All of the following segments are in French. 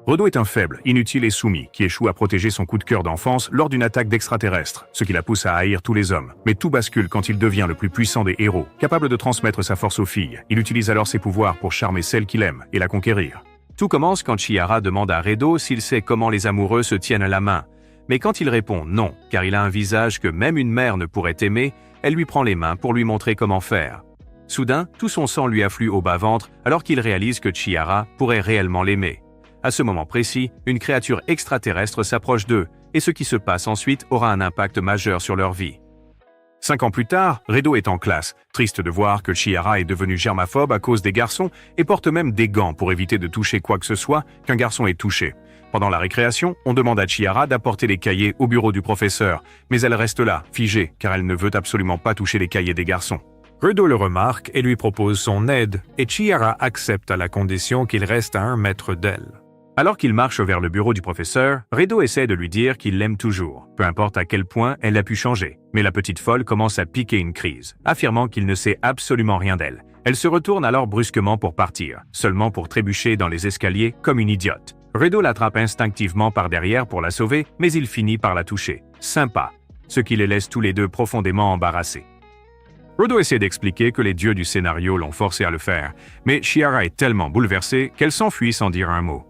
Redo est un faible, inutile et soumis, qui échoue à protéger son coup de cœur d'enfance lors d'une attaque d'extraterrestres, ce qui la pousse à haïr tous les hommes. Mais tout bascule quand il devient le plus puissant des héros, capable de transmettre sa force aux filles. Il utilise alors ses pouvoirs pour charmer celle qu'il aime et la conquérir. Tout commence quand Chihara demande à Redo s'il sait comment les amoureux se tiennent la main. Mais quand il répond non, car il a un visage que même une mère ne pourrait aimer, elle lui prend les mains pour lui montrer comment faire. Soudain, tout son sang lui afflue au bas-ventre alors qu'il réalise que Chihara pourrait réellement l'aimer. À ce moment précis, une créature extraterrestre s'approche d'eux, et ce qui se passe ensuite aura un impact majeur sur leur vie. 5 ans plus tard, Redo est en classe, triste de voir que Chihara est devenu germaphobe à cause des garçons et porte même des gants pour éviter de toucher quoi que ce soit qu'un garçon ait touché. Pendant la récréation, on demande à Chihara d'apporter les cahiers au bureau du professeur, mais elle reste là, figée, car elle ne veut absolument pas toucher les cahiers des garçons. Redo le remarque et lui propose son aide, et Chihara accepte à la condition qu'il reste à 1 mètre d'elle. Alors qu'il marche vers le bureau du professeur, Redo essaie de lui dire qu'il l'aime toujours, peu importe à quel point elle a pu changer. Mais la petite folle commence à piquer une crise, affirmant qu'il ne sait absolument rien d'elle. Elle se retourne alors brusquement pour partir, seulement pour trébucher dans les escaliers comme une idiote. Redo l'attrape instinctivement par derrière pour la sauver, mais il finit par la toucher. Sympa, ce qui les laisse tous les deux profondément embarrassés. Redo essaie d'expliquer que les dieux du scénario l'ont forcé à le faire, mais Chihara est tellement bouleversée qu'elle s'enfuit sans dire un mot.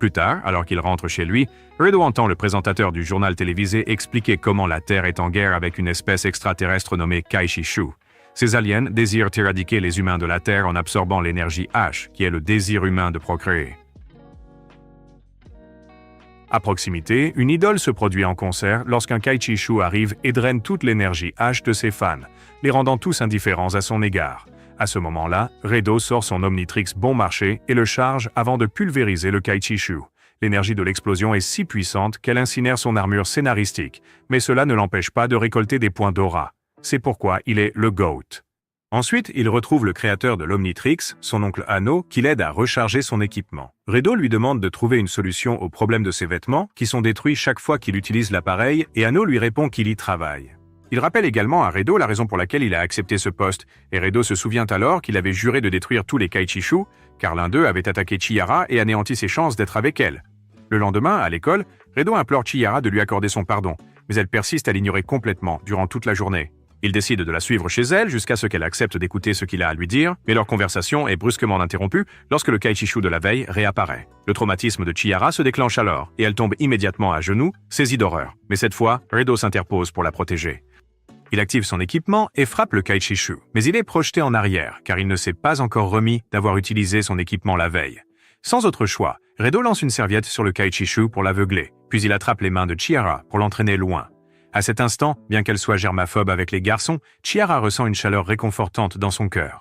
Plus tard, alors qu'il rentre chez lui, Redo entend le présentateur du journal télévisé expliquer comment la Terre est en guerre avec une espèce extraterrestre nommée Kaishishu. Ces aliens désirent éradiquer les humains de la Terre en absorbant l'énergie H, qui est le désir humain de procréer. À proximité, une idole se produit en concert lorsqu'un Kaishishu arrive et draine toute l'énergie H de ses fans, les rendant tous indifférents à son égard. À ce moment-là, Redo sort son Omnitrix bon marché et le charge avant de pulvériser le Kaishishu. L'énergie de l'explosion est si puissante qu'elle incinère son armure scénaristique, mais cela ne l'empêche pas de récolter des points d'aura. C'est pourquoi il est le GOAT. Ensuite, il retrouve le créateur de l'Omnitrix, son oncle Anno, qui l'aide à recharger son équipement. Redo lui demande de trouver une solution au problème de ses vêtements, qui sont détruits chaque fois qu'il utilise l'appareil, et Anno lui répond qu'il y travaille. Il rappelle également à Redo la raison pour laquelle il a accepté ce poste, et Redo se souvient alors qu'il avait juré de détruire tous les Kaishishu, car l'un d'eux avait attaqué Chihara et anéanti ses chances d'être avec elle. Le lendemain, à l'école, Redo implore Chihara de lui accorder son pardon, mais elle persiste à l'ignorer complètement durant toute la journée. Il décide de la suivre chez elle jusqu'à ce qu'elle accepte d'écouter ce qu'il a à lui dire, mais leur conversation est brusquement interrompue lorsque le Kaishishu de la veille réapparaît. Le traumatisme de Chihara se déclenche alors, et elle tombe immédiatement à genoux, saisie d'horreur. Mais cette fois, Redo s'interpose pour la protéger. Il active son équipement et frappe le Kaishishu, mais il est projeté en arrière, car il ne s'est pas encore remis d'avoir utilisé son équipement la veille. Sans autre choix, Redo lance une serviette sur le Kaishishu pour l'aveugler, puis il attrape les mains de Chihara pour l'entraîner loin. À cet instant, bien qu'elle soit germaphobe avec les garçons, Chihara ressent une chaleur réconfortante dans son cœur.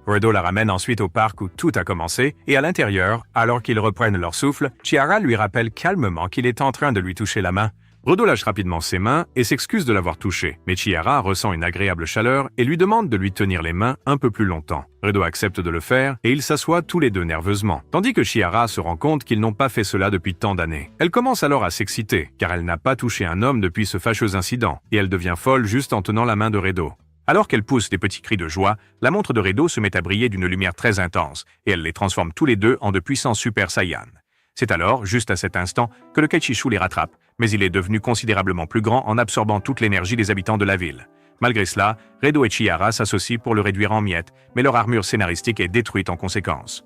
Redo la ramène ensuite au parc où tout a commencé, et à l'intérieur, alors qu'ils reprennent leur souffle, Chihara lui rappelle calmement qu'il est en train de lui toucher la main. Redo lâche rapidement ses mains et s'excuse de l'avoir touché, mais Chihara ressent une agréable chaleur et lui demande de lui tenir les mains un peu plus longtemps. Redo accepte de le faire et ils s'assoient tous les deux nerveusement, tandis que Chihara se rend compte qu'ils n'ont pas fait cela depuis tant d'années. Elle commence alors à s'exciter, car elle n'a pas touché un homme depuis ce fâcheux incident, et elle devient folle juste en tenant la main de Redo. Alors qu'elle pousse des petits cris de joie, la montre de Redo se met à briller d'une lumière très intense, et elle les transforme tous les deux en de puissants Super Saiyans. C'est alors, juste à cet instant, que le Kaishishu les rattrape, mais il est devenu considérablement plus grand en absorbant toute l'énergie des habitants de la ville. Malgré cela, Redo et Chihara s'associent pour le réduire en miettes, mais leur armure scénaristique est détruite en conséquence.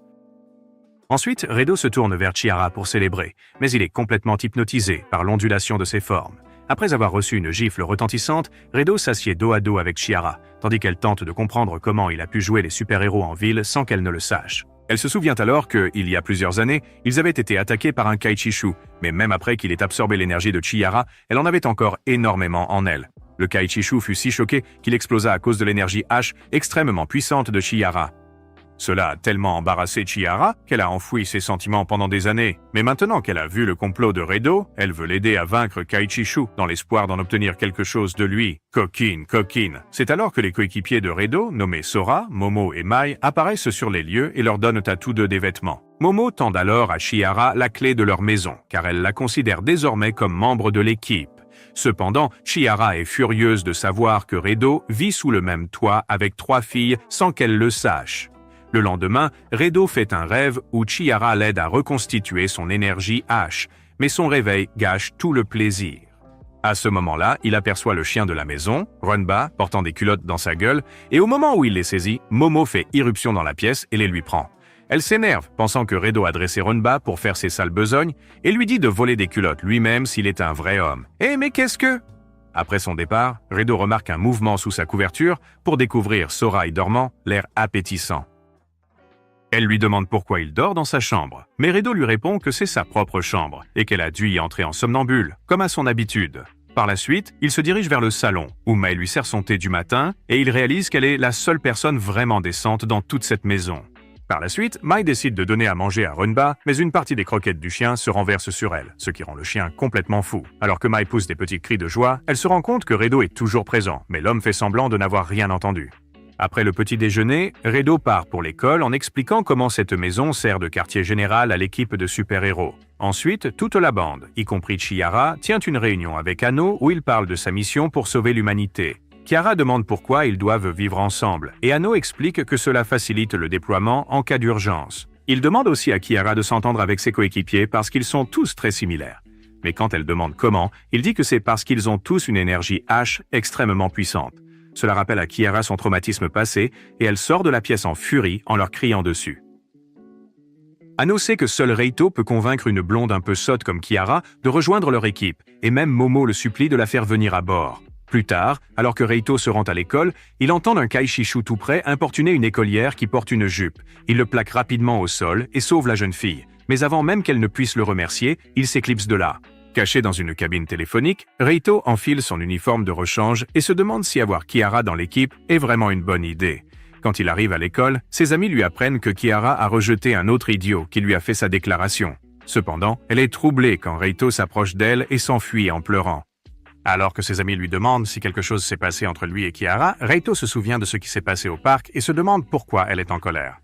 Ensuite, Redo se tourne vers Chihara pour célébrer, mais il est complètement hypnotisé par l'ondulation de ses formes. Après avoir reçu une gifle retentissante, Redo s'assied dos à dos avec Chihara, tandis qu'elle tente de comprendre comment il a pu jouer les super-héros en ville sans qu'elle ne le sache. Elle se souvient alors que, il y a plusieurs années, ils avaient été attaqués par un Kaishishu, mais même après qu'il ait absorbé l'énergie de Chihara, elle en avait encore énormément en elle. Le Kaishishu fut si choqué qu'il explosa à cause de l'énergie H extrêmement puissante de Chihara. Cela a tellement embarrassé Chihara qu'elle a enfoui ses sentiments pendant des années. Mais maintenant qu'elle a vu le complot de Redo, elle veut l'aider à vaincre Kaishishu dans l'espoir d'en obtenir quelque chose de lui. Coquine, coquine. C'est alors que les coéquipiers de Redo, nommés Sora, Momo et Mai, apparaissent sur les lieux et leur donnent à tous deux des vêtements. Momo tend alors à Chihara la clé de leur maison, car elle la considère désormais comme membre de l'équipe. Cependant, Chihara est furieuse de savoir que Redo vit sous le même toit avec 3 filles sans qu'elle le sache. Le lendemain, Redo fait un rêve où Chihara l'aide à reconstituer son énergie H, mais son réveil gâche tout le plaisir. À ce moment-là, il aperçoit le chien de la maison, Runba, portant des culottes dans sa gueule, et au moment où il les saisit, Momo fait irruption dans la pièce et les lui prend. Elle s'énerve, pensant que Redo a dressé Runba pour faire ses sales besognes, et lui dit de voler des culottes lui-même s'il est un vrai homme. « Eh mais qu'est-ce que… » Après son départ, Redo remarque un mouvement sous sa couverture pour découvrir Sorai dormant, l'air appétissant. Elle lui demande pourquoi il dort dans sa chambre, mais Redo lui répond que c'est sa propre chambre et qu'elle a dû y entrer en somnambule, comme à son habitude. Par la suite, il se dirige vers le salon, où Mai lui sert son thé du matin et il réalise qu'elle est la seule personne vraiment décente dans toute cette maison. Par la suite, Mai décide de donner à manger à Runba, mais une partie des croquettes du chien se renverse sur elle, ce qui rend le chien complètement fou. Alors que Mai pousse des petits cris de joie, elle se rend compte que Redo est toujours présent, mais l'homme fait semblant de n'avoir rien entendu. Après le petit déjeuner, Redo part pour l'école en expliquant comment cette maison sert de quartier général à l'équipe de super-héros. Ensuite, toute la bande, y compris Chihara, tient une réunion avec Anno où il parle de sa mission pour sauver l'humanité. Kiara demande pourquoi ils doivent vivre ensemble, et Anno explique que cela facilite le déploiement en cas d'urgence. Il demande aussi à Kiara de s'entendre avec ses coéquipiers parce qu'ils sont tous très similaires. Mais quand elle demande comment, il dit que c'est parce qu'ils ont tous une énergie H extrêmement puissante. Cela rappelle à Kiara son traumatisme passé et elle sort de la pièce en furie en leur criant dessus. Anno sait que seul Reito peut convaincre une blonde un peu sotte comme Kiara de rejoindre leur équipe et même Momo le supplie de la faire venir à bord. Plus tard, alors que Reito se rend à l'école, il entend un Kaishishu tout près importuner une écolière qui porte une jupe. Il le plaque rapidement au sol et sauve la jeune fille. Mais avant même qu'elle ne puisse le remercier, il s'éclipse de là. Caché dans une cabine téléphonique, Reito enfile son uniforme de rechange et se demande si avoir Kiara dans l'équipe est vraiment une bonne idée. Quand il arrive à l'école, ses amis lui apprennent que Kiara a rejeté un autre idiot qui lui a fait sa déclaration. Cependant, elle est troublée quand Reito s'approche d'elle et s'enfuit en pleurant. Alors que ses amis lui demandent si quelque chose s'est passé entre lui et Kiara, Reito se souvient de ce qui s'est passé au parc et se demande pourquoi elle est en colère.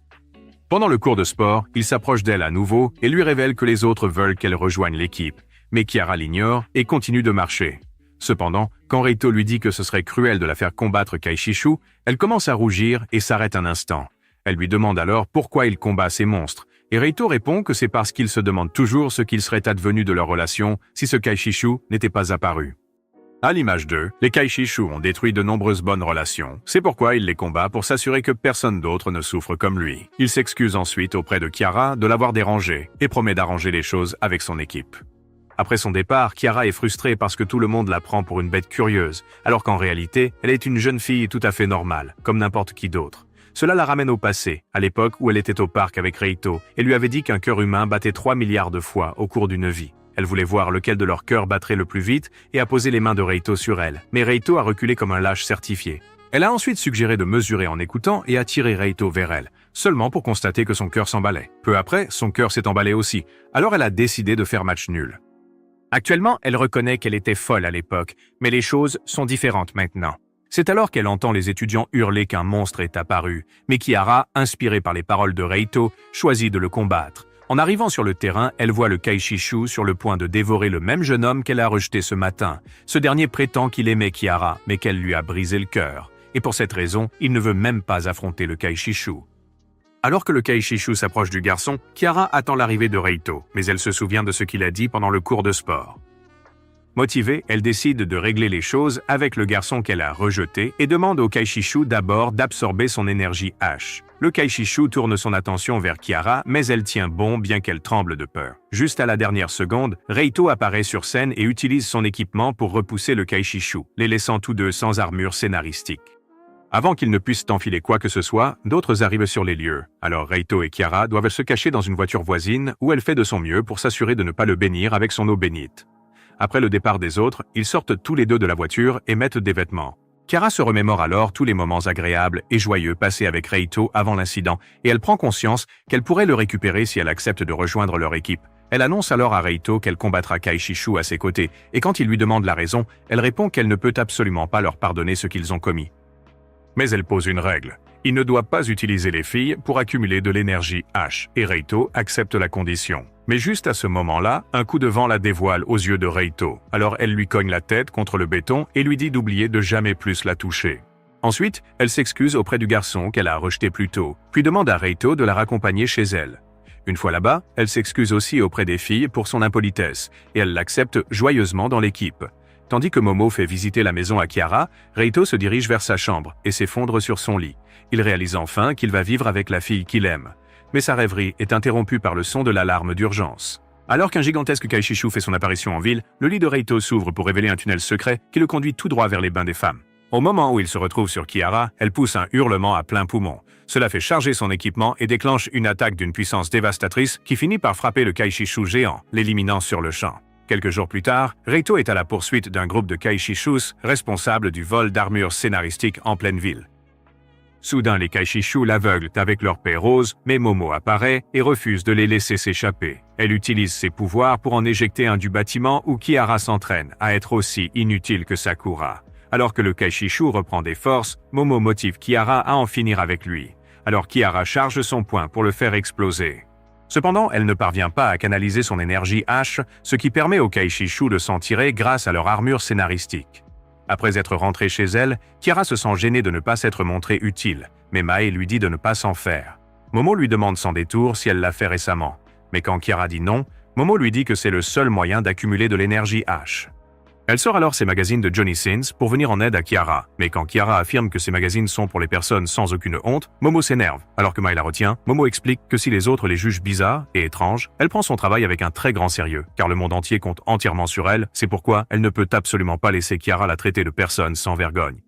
Pendant le cours de sport, il s'approche d'elle à nouveau et lui révèle que les autres veulent qu'elle rejoigne l'équipe. Mais Kiara l'ignore et continue de marcher. Cependant, quand Reito lui dit que ce serait cruel de la faire combattre Kaishishu, elle commence à rougir et s'arrête un instant. Elle lui demande alors pourquoi il combat ces monstres, et Reito répond que c'est parce qu'il se demande toujours ce qu'il serait advenu de leur relation si ce Kaishishu n'était pas apparu. À l'image d'eux, les Kaishishu ont détruit de nombreuses bonnes relations. C'est pourquoi il les combat pour s'assurer que personne d'autre ne souffre comme lui. Il s'excuse ensuite auprès de Kiara de l'avoir dérangé et promet d'arranger les choses avec son équipe. Après son départ, Kiara est frustrée parce que tout le monde la prend pour une bête curieuse, alors qu'en réalité, elle est une jeune fille tout à fait normale, comme n'importe qui d'autre. Cela la ramène au passé, à l'époque où elle était au parc avec Reito, et lui avait dit qu'un cœur humain battait 3 milliards de fois au cours d'une vie. Elle voulait voir lequel de leurs cœurs battrait le plus vite et a posé les mains de Reito sur elle, mais Reito a reculé comme un lâche certifié. Elle a ensuite suggéré de mesurer en écoutant et attirer Reito vers elle, seulement pour constater que son cœur s'emballait. Peu après, son cœur s'est emballé aussi, alors elle a décidé de faire match nul. Actuellement, elle reconnaît qu'elle était folle à l'époque, mais les choses sont différentes maintenant. C'est alors qu'elle entend les étudiants hurler qu'un monstre est apparu, mais Kiara, inspirée par les paroles de Reito, choisit de le combattre. En arrivant sur le terrain, elle voit le Kaishishu sur le point de dévorer le même jeune homme qu'elle a rejeté ce matin. Ce dernier prétend qu'il aimait Kiara, mais qu'elle lui a brisé le cœur. Et pour cette raison, il ne veut même pas affronter le Kaishishu. Alors que le Kaishishu s'approche du garçon, Kiara attend l'arrivée de Reito, mais elle se souvient de ce qu'il a dit pendant le cours de sport. Motivée, elle décide de régler les choses avec le garçon qu'elle a rejeté et demande au Kaishishu d'abord d'absorber son énergie H. Le Kaishishu tourne son attention vers Kiara, mais elle tient bon bien qu'elle tremble de peur. Juste à la dernière seconde, Reito apparaît sur scène et utilise son équipement pour repousser le Kaishishu, les laissant tous deux sans armure scénaristique. Avant qu'ils ne puissent enfiler quoi que ce soit, d'autres arrivent sur les lieux. Alors Reito et Kiara doivent se cacher dans une voiture voisine où elle fait de son mieux pour s'assurer de ne pas le bénir avec son eau bénite. Après le départ des autres, ils sortent tous les deux de la voiture et mettent des vêtements. Kiara se remémore alors tous les moments agréables et joyeux passés avec Reito avant l'incident et elle prend conscience qu'elle pourrait le récupérer si elle accepte de rejoindre leur équipe. Elle annonce alors à Reito qu'elle combattra Kaishishu à ses côtés et quand il lui demande la raison, elle répond qu'elle ne peut absolument pas leur pardonner ce qu'ils ont commis. Mais elle pose une règle. Il ne doit pas utiliser les filles pour accumuler de l'énergie H, et Reito accepte la condition. Mais juste à ce moment-là, un coup de vent la dévoile aux yeux de Reito. Alors elle lui cogne la tête contre le béton et lui dit d'oublier de jamais plus la toucher. Ensuite, elle s'excuse auprès du garçon qu'elle a rejeté plus tôt, puis demande à Reito de la raccompagner chez elle. Une fois là-bas, elle s'excuse aussi auprès des filles pour son impolitesse, et elle l'accepte joyeusement dans l'équipe. Tandis que Momo fait visiter la maison à Kiara, Reito se dirige vers sa chambre et s'effondre sur son lit. Il réalise enfin qu'il va vivre avec la fille qu'il aime. Mais sa rêverie est interrompue par le son de l'alarme d'urgence. Alors qu'un gigantesque Kaishishu fait son apparition en ville, le lit de Reito s'ouvre pour révéler un tunnel secret qui le conduit tout droit vers les bains des femmes. Au moment où il se retrouve sur Kiara, elle pousse un hurlement à plein poumon. Cela fait charger son équipement et déclenche une attaque d'une puissance dévastatrice qui finit par frapper le Kaishishu géant, l'éliminant sur le champ. Quelques jours plus tard, Reito est à la poursuite d'un groupe de Kaishishus responsables du vol d'armures scénaristiques en pleine ville. Soudain, les Kaishishu l'aveuglent avec leur paix rose, mais Momo apparaît et refuse de les laisser s'échapper. Elle utilise ses pouvoirs pour en éjecter un du bâtiment où Kiara s'entraîne à être aussi inutile que Sakura. Alors que le Kaishishu reprend des forces, Momo motive Kiara à en finir avec lui. Alors Kiara charge son poing pour le faire exploser. Cependant, elle ne parvient pas à canaliser son énergie H, ce qui permet aux Kaishishu de s'en tirer grâce à leur armure scénaristique. Après être rentrée chez elle, Kiara se sent gênée de ne pas s'être montrée utile, mais Mae lui dit de ne pas s'en faire. Momo lui demande sans détour si elle l'a fait récemment, mais quand Kiara dit non, Momo lui dit que c'est le seul moyen d'accumuler de l'énergie H. Elle sort alors ses magazines de Johnny Sins pour venir en aide à Kiara, mais quand Kiara affirme que ces magazines sont pour les personnes sans aucune honte, Momo s'énerve. Alors que Mai la retient, Momo explique que si les autres les jugent bizarres et étranges, elle prend son travail avec un très grand sérieux, car le monde entier compte entièrement sur elle, c'est pourquoi elle ne peut absolument pas laisser Kiara la traiter de personne sans vergogne.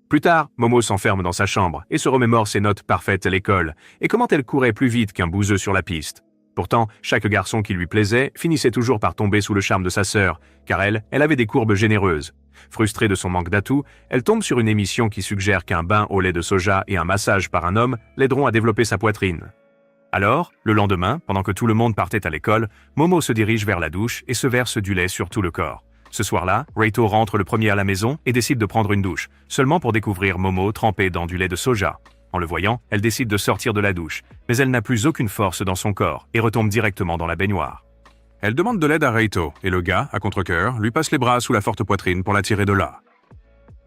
Plus tard, Momo s'enferme dans sa chambre et se remémore ses notes parfaites à l'école, et comment elle courait plus vite qu'un bouseux sur la piste. Pourtant, chaque garçon qui lui plaisait finissait toujours par tomber sous le charme de sa sœur, car elle avait des courbes généreuses. Frustrée de son manque d'atouts, elle tombe sur une émission qui suggère qu'un bain au lait de soja et un massage par un homme l'aideront à développer sa poitrine. Alors, le lendemain, pendant que tout le monde partait à l'école, Momo se dirige vers la douche et se verse du lait sur tout le corps. Ce soir-là, Reito rentre le premier à la maison et décide de prendre une douche, seulement pour découvrir Momo trempée dans du lait de soja. En le voyant, elle décide de sortir de la douche, mais elle n'a plus aucune force dans son corps et retombe directement dans la baignoire. Elle demande de l'aide à Reito, et le gars, à contre-cœur, lui passe les bras sous la forte poitrine pour la tirer de là.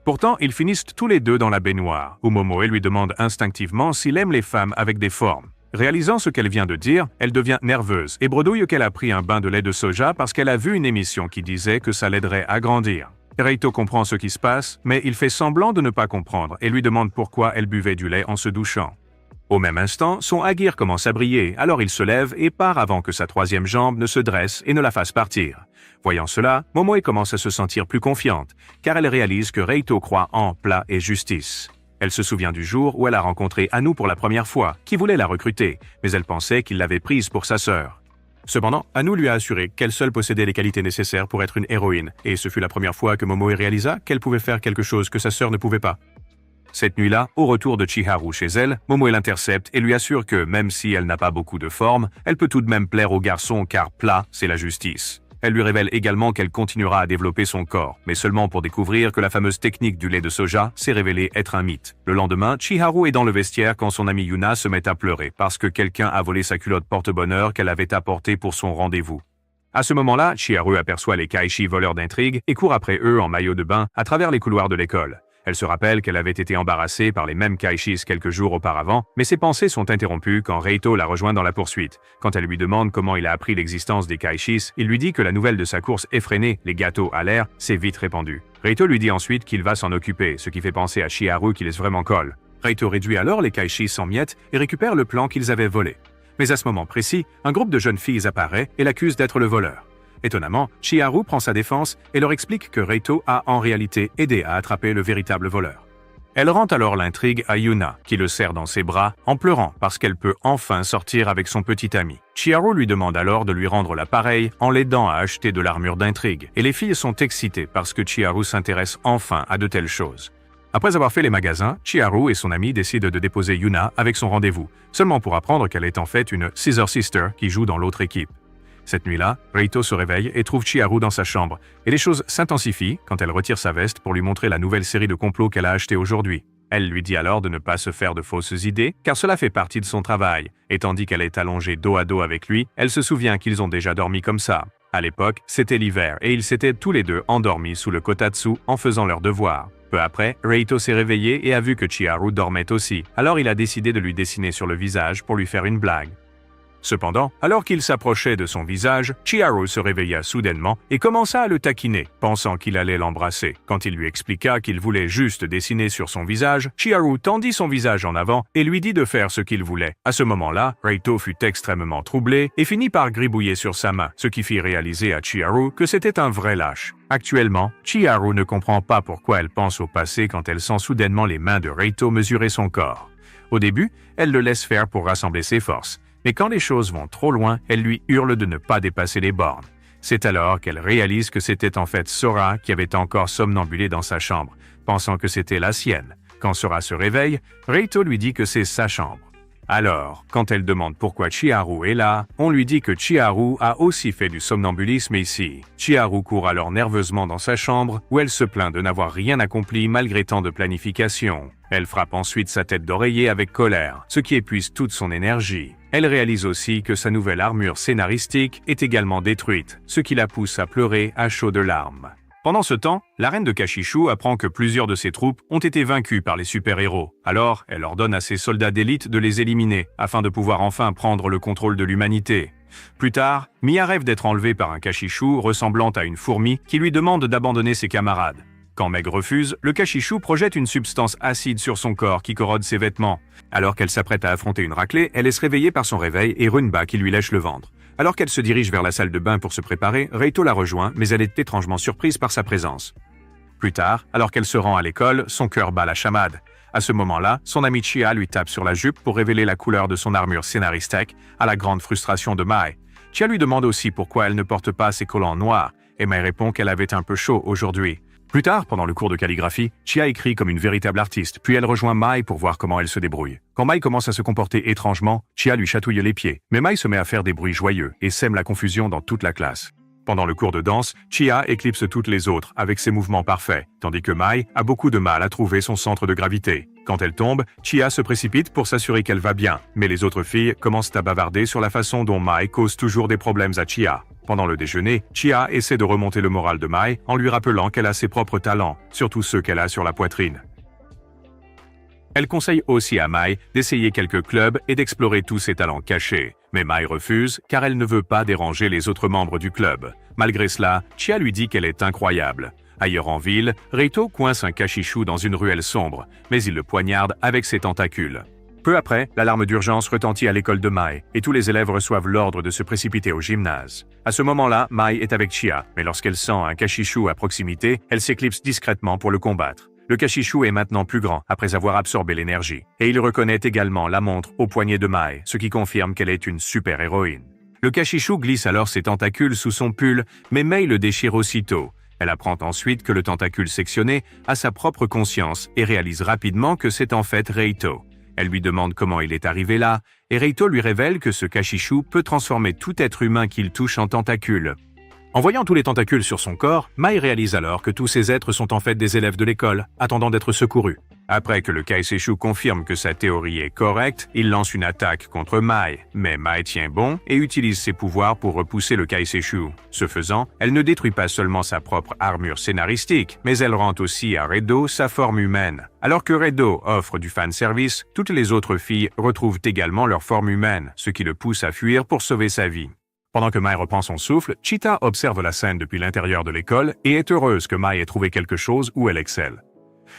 Pourtant, ils finissent tous les deux dans la baignoire, où Momoe lui demande instinctivement s'il aime les femmes avec des formes. Réalisant ce qu'elle vient de dire, elle devient nerveuse et bredouille qu'elle a pris un bain de lait de soja parce qu'elle a vu une émission qui disait que ça l'aiderait à grandir. Reito comprend ce qui se passe, mais il fait semblant de ne pas comprendre et lui demande pourquoi elle buvait du lait en se douchant. Au même instant, son Agir commence à briller, alors il se lève et part avant que sa troisième jambe ne se dresse et ne la fasse partir. Voyant cela, Momoe commence à se sentir plus confiante, car elle réalise que Reito croit en plat et justice. Elle se souvient du jour où elle a rencontré Anu pour la première fois, qui voulait la recruter, mais elle pensait qu'il l'avait prise pour sa sœur. Cependant, Anu lui a assuré qu'elle seule possédait les qualités nécessaires pour être une héroïne, et ce fut la première fois que Momoe réalisa qu'elle pouvait faire quelque chose que sa sœur ne pouvait pas. Cette nuit-là, au retour de Chiharu chez elle, Momoe l'intercepte et lui assure que, même si elle n'a pas beaucoup de forme, elle peut tout de même plaire aux garçons car plat, c'est la justice. Elle lui révèle également qu'elle continuera à développer son corps, mais seulement pour découvrir que la fameuse technique du lait de soja s'est révélée être un mythe. Le lendemain, Chiharu est dans le vestiaire quand son amie Yuna se met à pleurer parce que quelqu'un a volé sa culotte porte-bonheur qu'elle avait apportée pour son rendez-vous. À ce moment-là, Chiharu aperçoit les Kaishi voleurs d'intrigue et court après eux en maillot de bain à travers les couloirs de l'école. Elle se rappelle qu'elle avait été embarrassée par les mêmes Kaishis quelques jours auparavant, mais ses pensées sont interrompues quand Reito la rejoint dans la poursuite. Quand elle lui demande comment il a appris l'existence des Kaishis, il lui dit que la nouvelle de sa course effrénée, les gâteaux à l'air, s'est vite répandue. Reito lui dit ensuite qu'il va s'en occuper, ce qui fait penser à Chiharu qui laisse vraiment colle. Reito réduit alors les Kaishis en miettes et récupère le plan qu'ils avaient volé. Mais à ce moment précis, un groupe de jeunes filles apparaît et l'accuse d'être le voleur. Étonnamment, Chiharu prend sa défense et leur explique que Reito a en réalité aidé à attraper le véritable voleur. Elle rend alors l'intrigue à Yuna, qui le serre dans ses bras en pleurant parce qu'elle peut enfin sortir avec son petit ami. Chiharu lui demande alors de lui rendre l'appareil en l'aidant à acheter de l'armure d'intrigue, et les filles sont excitées parce que Chiharu s'intéresse enfin à de telles choses. Après avoir fait les magasins, Chiharu et son ami décident de déposer Yuna avec son rendez-vous, seulement pour apprendre qu'elle est en fait une Scissor Sister qui joue dans l'autre équipe. Cette nuit-là, Reito se réveille et trouve Chiharu dans sa chambre, et les choses s'intensifient quand elle retire sa veste pour lui montrer la nouvelle série de complots qu'elle a achetée aujourd'hui. Elle lui dit alors de ne pas se faire de fausses idées, car cela fait partie de son travail, et tandis qu'elle est allongée dos à dos avec lui, elle se souvient qu'ils ont déjà dormi comme ça. À l'époque, c'était l'hiver, et ils s'étaient tous les deux endormis sous le kotatsu en faisant leurs devoirs. Peu après, Reito s'est réveillé et a vu que Chiharu dormait aussi, alors il a décidé de lui dessiner sur le visage pour lui faire une blague. Cependant, alors qu'il s'approchait de son visage, Chiharu se réveilla soudainement et commença à le taquiner, pensant qu'il allait l'embrasser. Quand il lui expliqua qu'il voulait juste dessiner sur son visage, Chiharu tendit son visage en avant et lui dit de faire ce qu'il voulait. À ce moment-là, Reito fut extrêmement troublé et finit par gribouiller sur sa main, ce qui fit réaliser à Chiharu que c'était un vrai lâche. Actuellement, Chiharu ne comprend pas pourquoi elle pense au passé quand elle sent soudainement les mains de Reito mesurer son corps. Au début, elle le laisse faire pour rassembler ses forces. Mais quand les choses vont trop loin, elle lui hurle de ne pas dépasser les bornes. C'est alors qu'elle réalise que c'était en fait Sora qui avait encore somnambulé dans sa chambre, pensant que c'était la sienne. Quand Sora se réveille, Reito lui dit que c'est sa chambre. Alors, quand elle demande pourquoi Chiharu est là, on lui dit que Chiharu a aussi fait du somnambulisme ici. Chiharu court alors nerveusement dans sa chambre, où elle se plaint de n'avoir rien accompli malgré tant de planification. Elle frappe ensuite sa tête d'oreiller avec colère, ce qui épuise toute son énergie. Elle réalise aussi que sa nouvelle armure scénaristique est également détruite, ce qui la pousse à pleurer à chaudes larmes. Pendant ce temps, la reine de Kashishu apprend que plusieurs de ses troupes ont été vaincues par les super-héros. Alors, elle ordonne à ses soldats d'élite de les éliminer, afin de pouvoir enfin prendre le contrôle de l'humanité. Plus tard, Mia rêve d'être enlevée par un Kashishu ressemblant à une fourmi qui lui demande d'abandonner ses camarades. Quand Meg refuse, le Kashishu projette une substance acide sur son corps qui corrode ses vêtements. Alors qu'elle s'apprête à affronter une raclée, elle est réveillée par son réveil et Runba qui lui lèche le ventre. Alors qu'elle se dirige vers la salle de bain pour se préparer, Reito la rejoint, mais elle est étrangement surprise par sa présence. Plus tard, alors qu'elle se rend à l'école, son cœur bat la chamade. À ce moment-là, son ami Chia lui tape sur la jupe pour révéler la couleur de son armure scénaristique, à la grande frustration de Mai. Chia lui demande aussi pourquoi elle ne porte pas ses collants noirs, et Mai répond qu'elle avait un peu chaud aujourd'hui. Plus tard, pendant le cours de calligraphie, Chia écrit comme une véritable artiste, puis elle rejoint Mai pour voir comment elle se débrouille. Quand Mai commence à se comporter étrangement, Chia lui chatouille les pieds, mais Mai se met à faire des bruits joyeux et sème la confusion dans toute la classe. Pendant le cours de danse, Chia éclipse toutes les autres avec ses mouvements parfaits, tandis que Mai a beaucoup de mal à trouver son centre de gravité. Quand elle tombe, Chia se précipite pour s'assurer qu'elle va bien, mais les autres filles commencent à bavarder sur la façon dont Mai cause toujours des problèmes à Chia. Pendant le déjeuner, Chia essaie de remonter le moral de Mai en lui rappelant qu'elle a ses propres talents, surtout ceux qu'elle a sur la poitrine. Elle conseille aussi à Mai d'essayer quelques clubs et d'explorer tous ses talents cachés. Mais Mai refuse car elle ne veut pas déranger les autres membres du club. Malgré cela, Chia lui dit qu'elle est incroyable. Ailleurs en ville, Reito coince un Kashishu dans une ruelle sombre, mais il le poignarde avec ses tentacules. Peu après, l'alarme d'urgence retentit à l'école de Mai, et tous les élèves reçoivent l'ordre de se précipiter au gymnase. À ce moment-là, Mai est avec Chia, mais lorsqu'elle sent un Kashishu à proximité, elle s'éclipse discrètement pour le combattre. Le Kashishu est maintenant plus grand après avoir absorbé l'énergie, et il reconnaît également la montre au poignet de Mai, ce qui confirme qu'elle est une super-héroïne. Le Kashishu glisse alors ses tentacules sous son pull, mais Mai le déchire aussitôt. Elle apprend ensuite que le tentacule sectionné a sa propre conscience et réalise rapidement que c'est en fait Reito. Elle lui demande comment il est arrivé là, et Reito lui révèle que ce Kashishu peut transformer tout être humain qu'il touche en tentacule. En voyant tous les tentacules sur son corps, Mai réalise alors que tous ces êtres sont en fait des élèves de l'école, attendant d'être secourus. Après que le Kaiseichu confirme que sa théorie est correcte, il lance une attaque contre Mai, mais Mai tient bon et utilise ses pouvoirs pour repousser le Kaiseichu. Ce faisant, elle ne détruit pas seulement sa propre armure scénaristique, mais elle rend aussi à Redo sa forme humaine. Alors que Redo offre du fanservice, toutes les autres filles retrouvent également leur forme humaine, ce qui le pousse à fuir pour sauver sa vie. Pendant que Mai reprend son souffle, Cheetah observe la scène depuis l'intérieur de l'école et est heureuse que Mai ait trouvé quelque chose où elle excelle.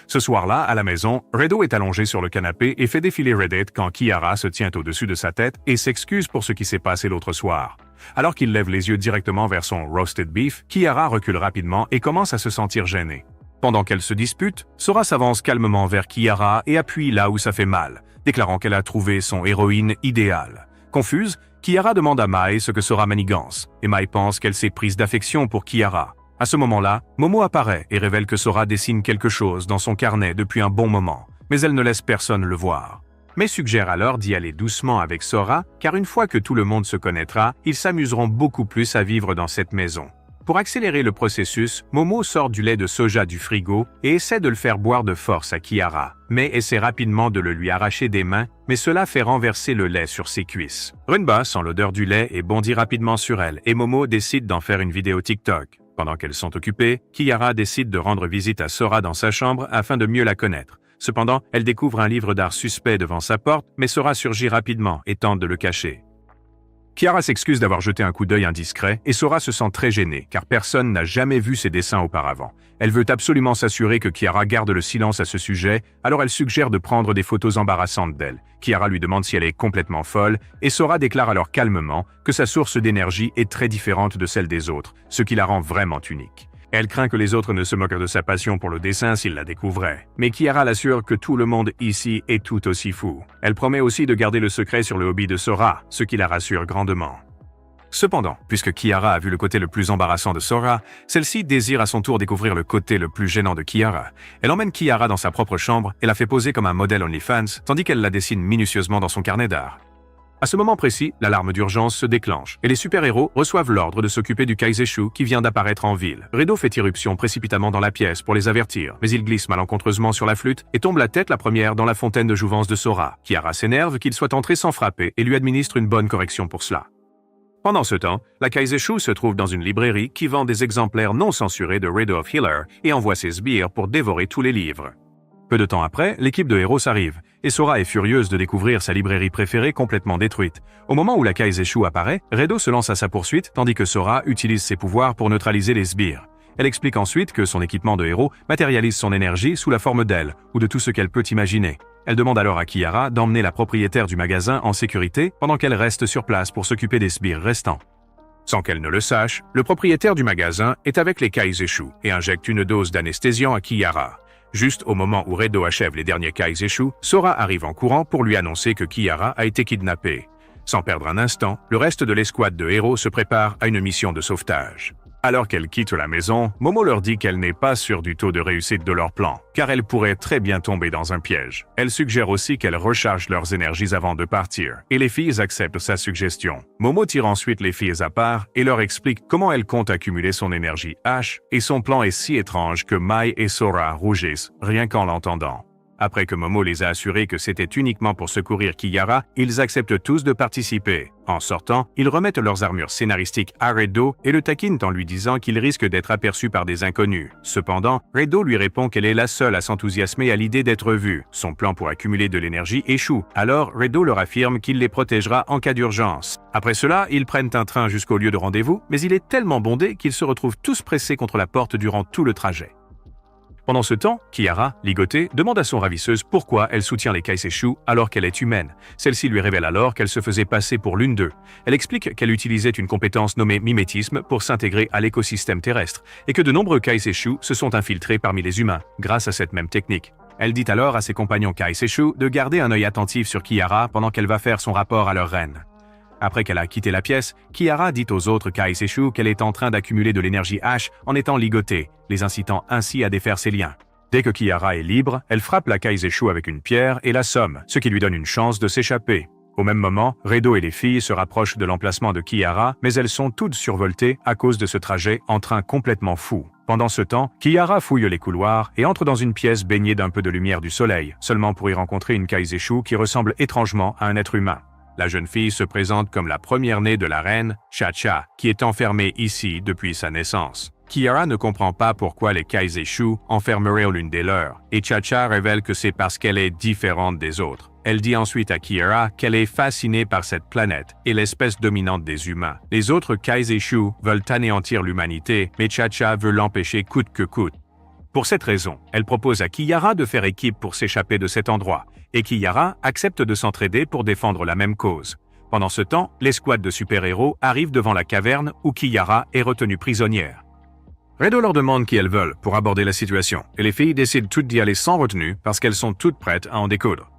Ce soir-là, à la maison, Redo est allongé sur le canapé et fait défiler Reddit quand Kiara se tient au-dessus de sa tête et s'excuse pour ce qui s'est passé l'autre soir. Alors qu'il lève les yeux directement vers son roasted beef, Kiara recule rapidement et commence à se sentir gênée. Pendant qu'elle se dispute, Sora s'avance calmement vers Kiara et appuie là où ça fait mal, déclarant qu'elle a trouvé son héroïne idéale. Confuse, Kiara demande à Mai ce que Sora manigance, et Mai pense qu'elle s'est prise d'affection pour Kiara. À ce moment-là, Momo apparaît et révèle que Sora dessine quelque chose dans son carnet depuis un bon moment, mais elle ne laisse personne le voir. Mai suggère alors d'y aller doucement avec Sora, car une fois que tout le monde se connaîtra, ils s'amuseront beaucoup plus à vivre dans cette maison. Pour accélérer le processus, Momo sort du lait de soja du frigo et essaie de le faire boire de force à Kiara, mais essaie rapidement de le lui arracher des mains, mais cela fait renverser le lait sur ses cuisses. Runba sent l'odeur du lait et bondit rapidement sur elle, et Momo décide d'en faire une vidéo TikTok. Pendant qu'elles sont occupées, Kiara décide de rendre visite à Sora dans sa chambre afin de mieux la connaître. Cependant, elle découvre un livre d'art suspect devant sa porte, mais Sora surgit rapidement et tente de le cacher. Kiara s'excuse d'avoir jeté un coup d'œil indiscret et Sora se sent très gênée car personne n'a jamais vu ses dessins auparavant. Elle veut absolument s'assurer que Kiara garde le silence à ce sujet, alors elle suggère de prendre des photos embarrassantes d'elle. Kiara lui demande si elle est complètement folle et Sora déclare alors calmement que sa source d'énergie est très différente de celle des autres, ce qui la rend vraiment unique. Elle craint que les autres ne se moquent de sa passion pour le dessin s'ils la découvraient. Mais Kiara l'assure que tout le monde ici est tout aussi fou. Elle promet aussi de garder le secret sur le hobby de Sora, ce qui la rassure grandement. Cependant, puisque Kiara a vu le côté le plus embarrassant de Sora, celle-ci désire à son tour découvrir le côté le plus gênant de Kiara. Elle emmène Kiara dans sa propre chambre et la fait poser comme un modèle OnlyFans, tandis qu'elle la dessine minutieusement dans son carnet d'art. À ce moment précis, l'alarme d'urgence se déclenche et les super-héros reçoivent l'ordre de s'occuper du Kaiseshu qui vient d'apparaître en ville. Redo fait irruption précipitamment dans la pièce pour les avertir, mais il glisse malencontreusement sur la flûte et tombe la tête la première dans la fontaine de jouvence de Sora. Kiara s'énerve qu'il soit entré sans frapper et lui administre une bonne correction pour cela. Pendant ce temps, la Kaiseshu se trouve dans une librairie qui vend des exemplaires non censurés de Redo of Healer et envoie ses sbires pour dévorer tous les livres. Peu de temps après, l'équipe de héros arrive, et Sora est furieuse de découvrir sa librairie préférée complètement détruite. Au moment où la Kaiseshu apparaît, Redo se lance à sa poursuite, tandis que Sora utilise ses pouvoirs pour neutraliser les sbires. Elle explique ensuite que son équipement de héros matérialise son énergie sous la forme d'elle, ou de tout ce qu'elle peut imaginer. Elle demande alors à Kiara d'emmener la propriétaire du magasin en sécurité pendant qu'elle reste sur place pour s'occuper des sbires restants. Sans qu'elle ne le sache, le propriétaire du magasin est avec les Kaiseshu et injecte une dose d'anesthésiant à Kiara. Juste au moment où Redo achève les derniers Kaiseshu, Sora arrive en courant pour lui annoncer que Kiara a été kidnappée. Sans perdre un instant, le reste de l'escouade de héros se prépare à une mission de sauvetage. Alors qu'elle quitte la maison, Momo leur dit qu'elle n'est pas sûre du taux de réussite de leur plan, car elle pourrait très bien tomber dans un piège. Elle suggère aussi qu'elles rechargent leurs énergies avant de partir, et les filles acceptent sa suggestion. Momo tire ensuite les filles à part et leur explique comment elle compte accumuler son énergie H, et son plan est si étrange que Mai et Sora rougissent, rien qu'en l'entendant. Après que Momo les a assurés que c'était uniquement pour secourir Kiara, ils acceptent tous de participer. En sortant, ils remettent leurs armures scénaristiques à Redo et le taquinent en lui disant qu'il risque d'être aperçu par des inconnus. Cependant, Redo lui répond qu'elle est la seule à s'enthousiasmer à l'idée d'être vue. Son plan pour accumuler de l'énergie échoue. Alors, Redo leur affirme qu'il les protégera en cas d'urgence. Après cela, ils prennent un train jusqu'au lieu de rendez-vous, mais il est tellement bondé qu'ils se retrouvent tous pressés contre la porte durant tout le trajet. Pendant ce temps, Kiara, ligotée, demande à son ravisseuse pourquoi elle soutient les Kaiseshu alors qu'elle est humaine. Celle-ci lui révèle alors qu'elle se faisait passer pour l'une d'eux. Elle explique qu'elle utilisait une compétence nommée mimétisme pour s'intégrer à l'écosystème terrestre et que de nombreux Kaiseshu se sont infiltrés parmi les humains grâce à cette même technique. Elle dit alors à ses compagnons Kaiseshu de garder un œil attentif sur Kiara pendant qu'elle va faire son rapport à leur reine. Après qu'elle a quitté la pièce, Kiara dit aux autres Kaiseshu qu'elle est en train d'accumuler de l'énergie H en étant ligotée, les incitant ainsi à défaire ses liens. Dès que Kiara est libre, elle frappe la Kaiseshu avec une pierre et l'assomme, ce qui lui donne une chance de s'échapper. Au même moment, Redo et les filles se rapprochent de l'emplacement de Kiara, mais elles sont toutes survoltées à cause de ce trajet en train complètement fou. Pendant ce temps, Kiara fouille les couloirs et entre dans une pièce baignée d'un peu de lumière du soleil, seulement pour y rencontrer une Kaiseshu qui ressemble étrangement à un être humain. La jeune fille se présente comme la première-née de la reine, Cha-Cha, qui est enfermée ici depuis sa naissance. Kiara ne comprend pas pourquoi les Kaiseshu enfermeraient l'une des leurs, et Cha-Cha révèle que c'est parce qu'elle est différente des autres. Elle dit ensuite à Kiara qu'elle est fascinée par cette planète et l'espèce dominante des humains. Les autres Kaiseshu veulent anéantir l'humanité, mais Cha-Cha veut l'empêcher coûte que coûte. Pour cette raison, elle propose à Kiara de faire équipe pour s'échapper de cet endroit, et Kiara accepte de s'entraider pour défendre la même cause. Pendant ce temps, l'escouade de super-héros arrive devant la caverne où Kiara est retenue prisonnière. Redo leur demande qui elles veulent pour aborder la situation, et les filles décident toutes d'y aller sans retenue parce qu'elles sont toutes prêtes à en découdre.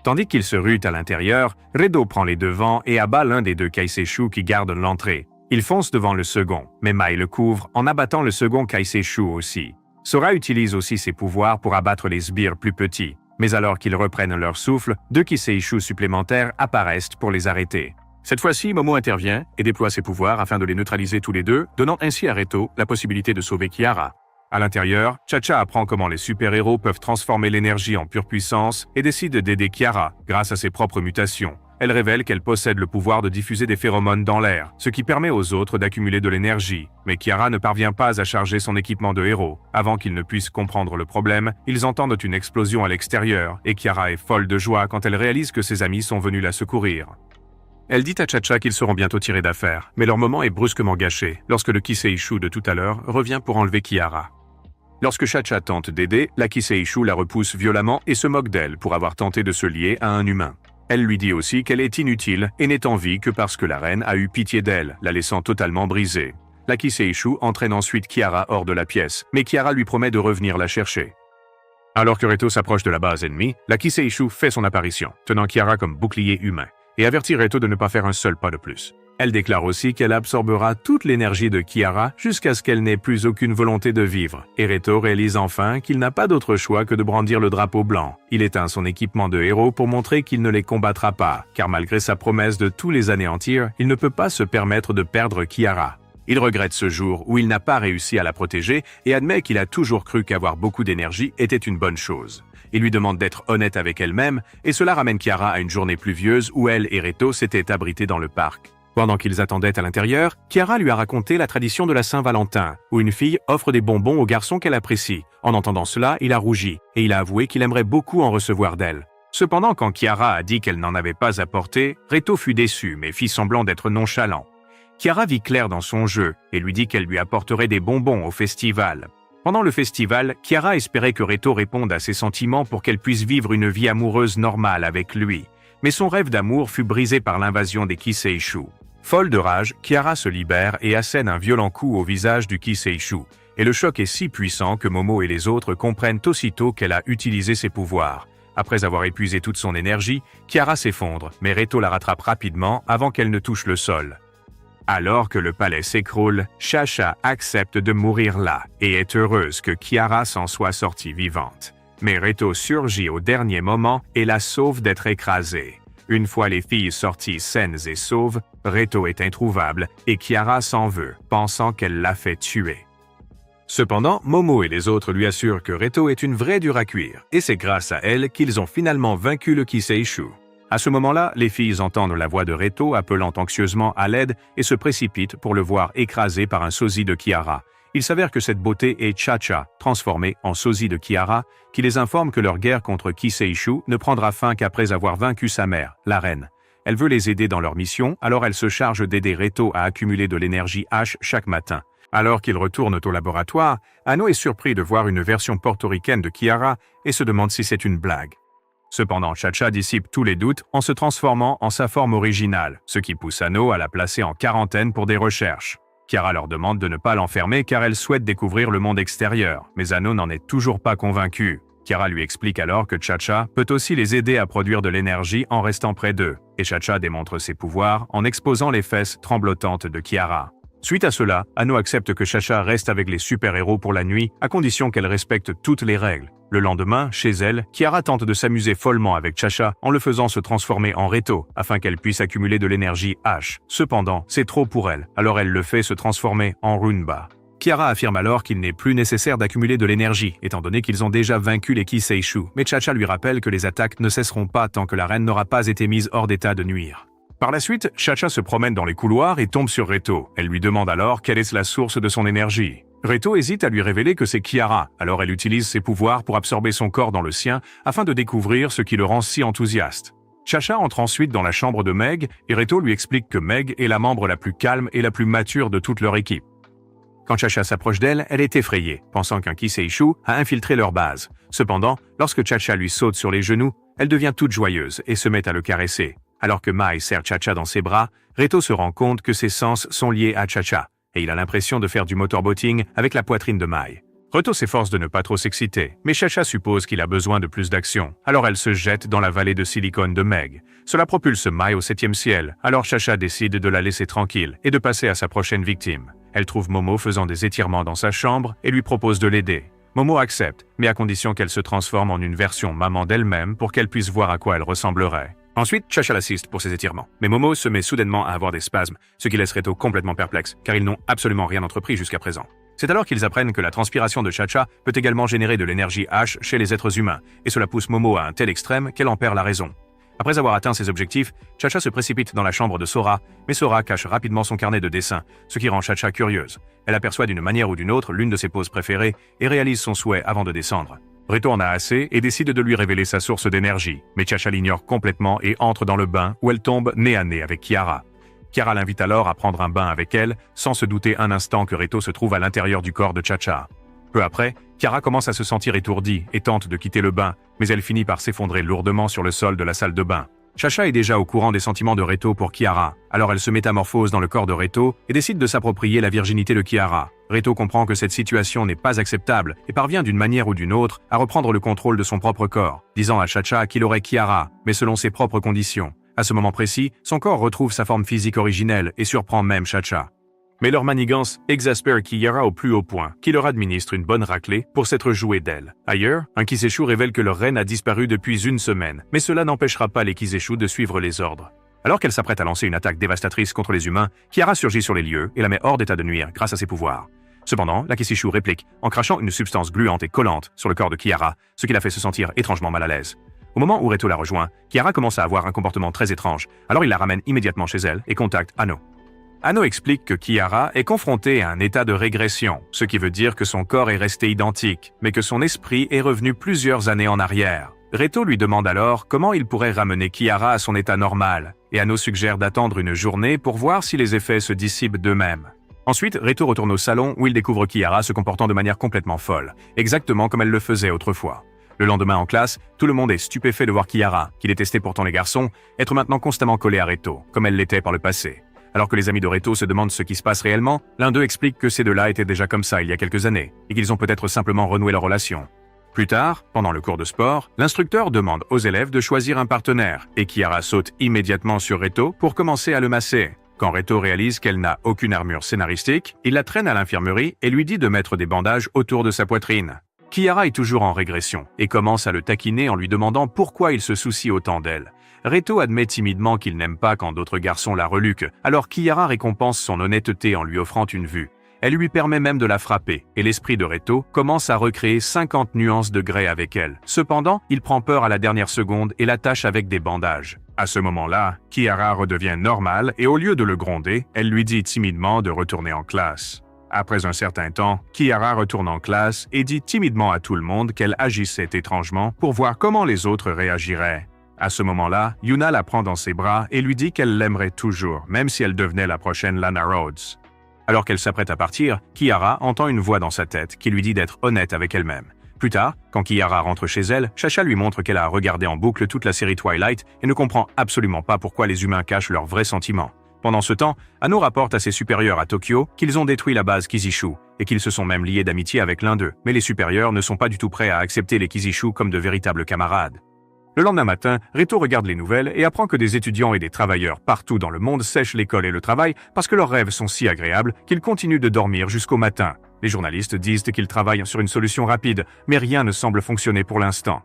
Tandis qu'ils se ruent à l'intérieur, Redo prend les devants et abat l'un des deux Kaiseshu qui gardent l'entrée. Il fonce devant le second, mais Mai le couvre en abattant le second Kaiseshu aussi. Sora utilise aussi ses pouvoirs pour abattre les sbires plus petits. Mais alors qu'ils reprennent leur souffle, deux Kaiseshu supplémentaires apparaissent pour les arrêter. Cette fois-ci, Momo intervient et déploie ses pouvoirs afin de les neutraliser tous les deux, donnant ainsi à Redo la possibilité de sauver Kiara. À l'intérieur, Cha-Cha apprend comment les super-héros peuvent transformer l'énergie en pure puissance et décide d'aider Kiara grâce à ses propres mutations. Elle révèle qu'elle possède le pouvoir de diffuser des phéromones dans l'air, ce qui permet aux autres d'accumuler de l'énergie. Mais Kiara ne parvient pas à charger son équipement de héros. Avant qu'ils ne puissent comprendre le problème, ils entendent une explosion à l'extérieur, et Kiara est folle de joie quand elle réalise que ses amis sont venus la secourir. Elle dit à Chacha qu'ils seront bientôt tirés d'affaire, mais leur moment est brusquement gâché lorsque le Kiseishu de tout à l'heure revient pour enlever Kiara. Lorsque Chacha tente d'aider, la Kiseishu la repousse violemment et se moque d'elle pour avoir tenté de se lier à un humain. Elle lui dit aussi qu'elle est inutile et n'est en vie que parce que la reine a eu pitié d'elle, la laissant totalement brisée. La Kiseishu entraîne ensuite Kiara hors de la pièce, mais Kiara lui promet de revenir la chercher. Alors que Reto s'approche de la base ennemie, la Kiseishu fait son apparition, tenant Kiara comme bouclier humain, et avertit Reto de ne pas faire un seul pas de plus. Elle déclare aussi qu'elle absorbera toute l'énergie de Kiara jusqu'à ce qu'elle n'ait plus aucune volonté de vivre. Et Reto réalise enfin qu'il n'a pas d'autre choix que de brandir le drapeau blanc. Il éteint son équipement de héros pour montrer qu'il ne les combattra pas, car malgré sa promesse de tous les anéantir, il ne peut pas se permettre de perdre Kiara. Il regrette ce jour où il n'a pas réussi à la protéger et admet qu'il a toujours cru qu'avoir beaucoup d'énergie était une bonne chose. Il lui demande d'être honnête avec elle-même et cela ramène Kiara à une journée pluvieuse où elle et Reto s'étaient abrités dans le parc. Pendant qu'ils attendaient à l'intérieur, Kiara lui a raconté la tradition de la Saint-Valentin, où une fille offre des bonbons aux garçons qu'elle apprécie. En entendant cela, il a rougi, et il a avoué qu'il aimerait beaucoup en recevoir d'elle. Cependant, quand Kiara a dit qu'elle n'en avait pas apporté, Reto fut déçu, mais fit semblant d'être nonchalant. Kiara vit clair dans son jeu, et lui dit qu'elle lui apporterait des bonbons au festival. Pendant le festival, Kiara espérait que Reto réponde à ses sentiments pour qu'elle puisse vivre une vie amoureuse normale avec lui. Mais son rêve d'amour fut brisé par l'invasion des Kiseishu. Folle de rage, Kiara se libère et assène un violent coup au visage du Kiseishu. Et le choc est si puissant que Momo et les autres comprennent aussitôt qu'elle a utilisé ses pouvoirs. Après avoir épuisé toute son énergie, Kiara s'effondre, mais Reto la rattrape rapidement avant qu'elle ne touche le sol. Alors que le palais s'écroule, Chacha accepte de mourir là et est heureuse que Kiara s'en soit sortie vivante. Mais Reto surgit au dernier moment et la sauve d'être écrasée. Une fois les filles sorties saines et sauves, Reto est introuvable et Kiara s'en veut, pensant qu'elle l'a fait tuer. Cependant, Momo et les autres lui assurent que Reto est une vraie dure à cuire, et c'est grâce à elle qu'ils ont finalement vaincu le Kiseishu. À ce moment-là, les filles entendent la voix de Reto appelant anxieusement à l'aide et se précipitent pour le voir écrasé par un sosie de Kiara. Il s'avère que cette beauté est Chacha, transformée en sosie de Kiara, qui les informe que leur guerre contre Kiseishu ne prendra fin qu'après avoir vaincu sa mère, la reine. Elle veut les aider dans leur mission, alors elle se charge d'aider Reto à accumuler de l'énergie H chaque matin. Alors qu'ils retournent au laboratoire, Anno est surpris de voir une version portoricaine de Kiara et se demande si c'est une blague. Cependant, Chacha dissipe tous les doutes en se transformant en sa forme originale, ce qui pousse Anno à la placer en quarantaine pour des recherches. Kiara leur demande de ne pas l'enfermer car elle souhaite découvrir le monde extérieur, mais Anno n'en est toujours pas convaincu. Kiara lui explique alors que Chacha peut aussi les aider à produire de l'énergie en restant près d'eux, et Chacha démontre ses pouvoirs en exposant les fesses tremblotantes de Kiara. Suite à cela, Anno accepte que Chacha reste avec les super-héros pour la nuit, à condition qu'elle respecte toutes les règles. Le lendemain, chez elle, Kiara tente de s'amuser follement avec Chacha en le faisant se transformer en Reto, afin qu'elle puisse accumuler de l'énergie H. Cependant, c'est trop pour elle, alors elle le fait se transformer en Runba. Kiara affirme alors qu'il n'est plus nécessaire d'accumuler de l'énergie, étant donné qu'ils ont déjà vaincu les Kiseishu, mais Chacha lui rappelle que les attaques ne cesseront pas tant que la reine n'aura pas été mise hors d'état de nuire. Par la suite, Chacha se promène dans les couloirs et tombe sur Reto. Elle lui demande alors quelle est la source de son énergie. Reto hésite à lui révéler que c'est Kiara, alors elle utilise ses pouvoirs pour absorber son corps dans le sien afin de découvrir ce qui le rend si enthousiaste. Chacha entre ensuite dans la chambre de Meg et Reto lui explique que Meg est la membre la plus calme et la plus mature de toute leur équipe. Quand Chacha s'approche d'elle, elle est effrayée, pensant qu'un Kiseishu a infiltré leur base. Cependant, lorsque Chacha lui saute sur les genoux, elle devient toute joyeuse et se met à le caresser. Alors que Mai serre Chacha dans ses bras, Reto se rend compte que ses sens sont liés à Chacha, et il a l'impression de faire du motorboating avec la poitrine de Mai. Reto s'efforce de ne pas trop s'exciter, mais Chacha suppose qu'il a besoin de plus d'action, alors elle se jette dans la vallée de silicone de Meg. Cela propulse Mai au 7e ciel, alors Chacha décide de la laisser tranquille et de passer à sa prochaine victime. Elle trouve Momo faisant des étirements dans sa chambre et lui propose de l'aider. Momo accepte, mais à condition qu'elle se transforme en une version maman d'elle-même pour qu'elle puisse voir à quoi elle ressemblerait. Ensuite, Chacha l'assiste pour ses étirements, mais Momo se met soudainement à avoir des spasmes, ce qui laisse Reto complètement perplexe, car ils n'ont absolument rien entrepris jusqu'à présent. C'est alors qu'ils apprennent que la transpiration de Chacha peut également générer de l'énergie H chez les êtres humains, et cela pousse Momo à un tel extrême qu'elle en perd la raison. Après avoir atteint ses objectifs, Chacha se précipite dans la chambre de Sora, mais Sora cache rapidement son carnet de dessin, ce qui rend Chacha curieuse. Elle aperçoit d'une manière ou d'une autre l'une de ses poses préférées et réalise son souhait avant de descendre. Reto en a assez et décide de lui révéler sa source d'énergie, mais Chacha l'ignore complètement et entre dans le bain où elle tombe nez à nez avec Kiara. Kiara l'invite alors à prendre un bain avec elle, sans se douter un instant que Reto se trouve à l'intérieur du corps de Chacha. Peu après, Kiara commence à se sentir étourdie et tente de quitter le bain, mais elle finit par s'effondrer lourdement sur le sol de la salle de bain. Chacha est déjà au courant des sentiments de Reto pour Kiara, alors elle se métamorphose dans le corps de Reto et décide de s'approprier la virginité de Kiara. Reto comprend que cette situation n'est pas acceptable et parvient d'une manière ou d'une autre à reprendre le contrôle de son propre corps, disant à Chacha qu'il aurait Kiara, mais selon ses propres conditions. À ce moment précis, son corps retrouve sa forme physique originelle et surprend même Chacha. Mais leur manigance exaspère Kiara au plus haut point, qui leur administre une bonne raclée pour s'être joué d'elle. Ailleurs, un Kiseshu révèle que leur reine a disparu depuis une semaine, mais cela n'empêchera pas les Kiseshu de suivre les ordres. Alors qu'elle s'apprête à lancer une attaque dévastatrice contre les humains, Kiara surgit sur les lieux et la met hors d'état de nuire grâce à ses pouvoirs. Cependant, la Kiseshu réplique en crachant une substance gluante et collante sur le corps de Kiara, ce qui la fait se sentir étrangement mal à l'aise. Au moment où Reto la rejoint, Kiara commence à avoir un comportement très étrange, alors il la ramène immédiatement chez elle et contacte Anno. Anno explique que Kiara est confrontée à un état de régression, ce qui veut dire que son corps est resté identique, mais que son esprit est revenu plusieurs années en arrière. Reto lui demande alors comment il pourrait ramener Kiara à son état normal, et Anno suggère d'attendre une journée pour voir si les effets se dissipent d'eux-mêmes. Ensuite, Reto retourne au salon où il découvre Kiara se comportant de manière complètement folle, exactement comme elle le faisait autrefois. Le lendemain en classe, tout le monde est stupéfait de voir Kiara, qui détestait pourtant les garçons, être maintenant constamment collée à Reto, comme elle l'était par le passé. Alors que les amis de Reto se demandent ce qui se passe réellement, l'un d'eux explique que ces deux-là étaient déjà comme ça il y a quelques années, et qu'ils ont peut-être simplement renoué leur relation. Plus tard, pendant le cours de sport, l'instructeur demande aux élèves de choisir un partenaire, et Kiara saute immédiatement sur Reto pour commencer à le masser. Quand Reto réalise qu'elle n'a aucune armure scénaristique, il la traîne à l'infirmerie et lui dit de mettre des bandages autour de sa poitrine. Kiara est toujours en régression et commence à le taquiner en lui demandant pourquoi il se soucie autant d'elle. Reto admet timidement qu'il n'aime pas quand d'autres garçons la reluquent, alors Kiara récompense son honnêteté en lui offrant une vue. Elle lui permet même de la frapper, et l'esprit de Reto commence à recréer 50 nuances de grès avec elle. Cependant, il prend peur à la dernière seconde et l'attache avec des bandages. À ce moment-là, Kiara redevient normale et au lieu de le gronder, elle lui dit timidement de retourner en classe. Après un certain temps, Kiara retourne en classe et dit timidement à tout le monde qu'elle agissait étrangement pour voir comment les autres réagiraient. À ce moment-là, Yuna la prend dans ses bras et lui dit qu'elle l'aimerait toujours, même si elle devenait la prochaine Lana Rhodes. Alors qu'elle s'apprête à partir, Kiara entend une voix dans sa tête qui lui dit d'être honnête avec elle-même. Plus tard, quand Kiara rentre chez elle, Chacha lui montre qu'elle a regardé en boucle toute la série Twilight et ne comprend absolument pas pourquoi les humains cachent leurs vrais sentiments. Pendant ce temps, Anno rapporte à ses supérieurs à Tokyo qu'ils ont détruit la base Kiseshu et qu'ils se sont même liés d'amitié avec l'un d'eux, mais les supérieurs ne sont pas du tout prêts à accepter les Kiseshu comme de véritables camarades. Le lendemain matin, Reto regarde les nouvelles et apprend que des étudiants et des travailleurs partout dans le monde sèchent l'école et le travail parce que leurs rêves sont si agréables qu'ils continuent de dormir jusqu'au matin. Les journalistes disent qu'ils travaillent sur une solution rapide, mais rien ne semble fonctionner pour l'instant.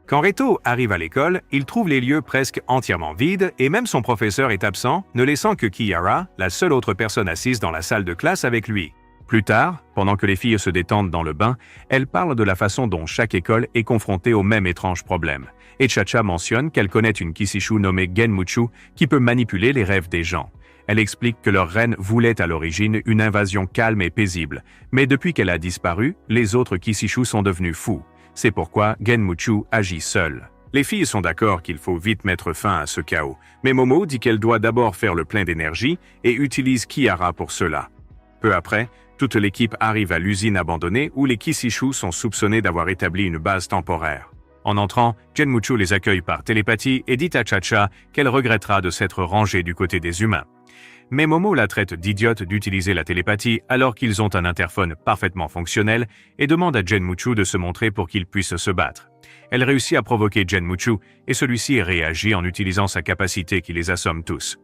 Quand Reto arrive à l'école, il trouve les lieux presque entièrement vides et même son professeur est absent, ne laissant que Kiara, la seule autre personne assise dans la salle de classe avec lui. Plus tard, pendant que les filles se détendent dans le bain, elle parle de la façon dont chaque école est confrontée au même étrange problème. Et Chacha mentionne qu'elle connaît une Kiseshu nommée Genmuchu qui peut manipuler les rêves des gens. Elle explique que leur reine voulait à l'origine une invasion calme et paisible, mais depuis qu'elle a disparu, les autres Kiseshu sont devenus fous. C'est pourquoi Genmuchu agit seule. Les filles sont d'accord qu'il faut vite mettre fin à ce chaos, mais Momo dit qu'elle doit d'abord faire le plein d'énergie et utilise Kiara pour cela. Peu après, toute l'équipe arrive à l'usine abandonnée où les Kiseshu sont soupçonnés d'avoir établi une base temporaire. En entrant, Genmuchu les accueille par télépathie et dit à Chacha qu'elle regrettera de s'être rangée du côté des humains. Mais Momo la traite d'idiote d'utiliser la télépathie alors qu'ils ont un interphone parfaitement fonctionnel et demande à Genmuchu de se montrer pour qu'ils puissent se battre. Elle réussit à provoquer Genmuchu et celui-ci réagit en utilisant sa capacité qui les assomme tous.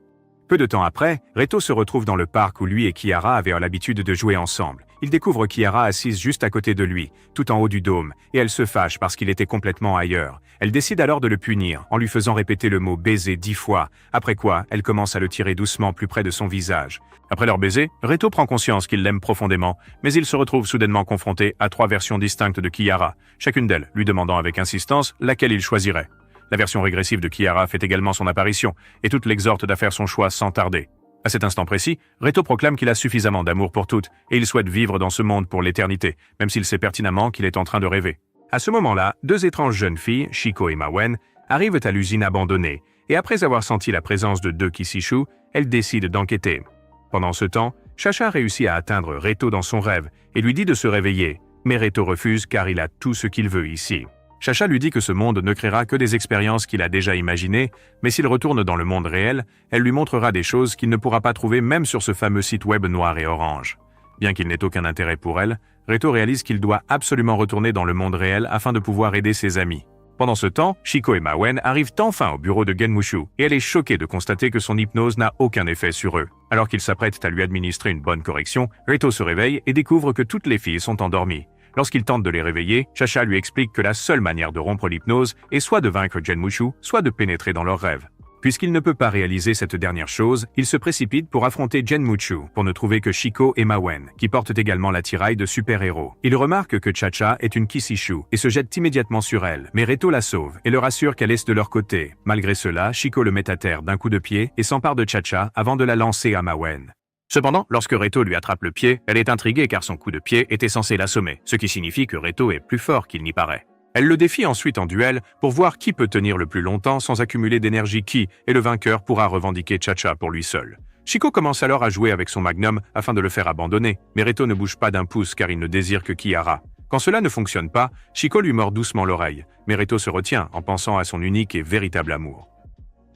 Peu de temps après, Reto se retrouve dans le parc où lui et Kiara avaient l'habitude de jouer ensemble. Il découvre Kiara assise juste à côté de lui, tout en haut du dôme, et elle se fâche parce qu'il était complètement ailleurs. Elle décide alors de le punir, en lui faisant répéter le mot « baiser » 10 fois, après quoi elle commence à le tirer doucement plus près de son visage. Après leur baiser, Reto prend conscience qu'il l'aime profondément, mais il se retrouve soudainement confronté à 3 versions distinctes de Kiara, chacune d'elles lui demandant avec insistance laquelle il choisirait. La version régressive de Kiara fait également son apparition, et toute l'exhorte à faire son choix sans tarder. À cet instant précis, Reto proclame qu'il a suffisamment d'amour pour toutes, et il souhaite vivre dans ce monde pour l'éternité, même s'il sait pertinemment qu'il est en train de rêver. À ce moment-là, deux étranges jeunes filles, Shiko et Mawen, arrivent à l'usine abandonnée, et après avoir senti la présence de deux Kishishu, elles décident d'enquêter. Pendant ce temps, Chacha réussit à atteindre Reto dans son rêve, et lui dit de se réveiller, mais Reto refuse car il a tout ce qu'il veut ici. Chacha lui dit que ce monde ne créera que des expériences qu'il a déjà imaginées, mais s'il retourne dans le monde réel, elle lui montrera des choses qu'il ne pourra pas trouver même sur ce fameux site web noir et orange. Bien qu'il n'ait aucun intérêt pour elle, Reto réalise qu'il doit absolument retourner dans le monde réel afin de pouvoir aider ses amis. Pendant ce temps, Shiko et Mawen arrivent enfin au bureau de Genmushu, et elle est choquée de constater que son hypnose n'a aucun effet sur eux. Alors qu'il s'apprête à lui administrer une bonne correction, Reto se réveille et découvre que toutes les filles sont endormies. Lorsqu'il tente de les réveiller, Chacha lui explique que la seule manière de rompre l'hypnose est soit de vaincre Genmushu, soit de pénétrer dans leurs rêves. Puisqu'il ne peut pas réaliser cette dernière chose, il se précipite pour affronter Genmushu, pour ne trouver que Shiko et Mawen, qui portent également l'attirail de super-héros. Il remarque que Chacha est une Kishishu et se jette immédiatement sur elle, mais Reto la sauve et leur assure qu'elle est de leur côté. Malgré cela, Shiko le met à terre d'un coup de pied et s'empare de Chacha avant de la lancer à Mawen. Cependant, lorsque Reto lui attrape le pied, elle est intriguée car son coup de pied était censé l'assommer, ce qui signifie que Reto est plus fort qu'il n'y paraît. Elle le défie ensuite en duel pour voir qui peut tenir le plus longtemps sans accumuler d'énergie et le vainqueur pourra revendiquer Chacha pour lui seul. Shiko commence alors à jouer avec son magnum afin de le faire abandonner, mais Reto ne bouge pas d'un pouce car il ne désire que Kiara. Quand cela ne fonctionne pas, Shiko lui mord doucement l'oreille, mais Reto se retient en pensant à son unique et véritable amour.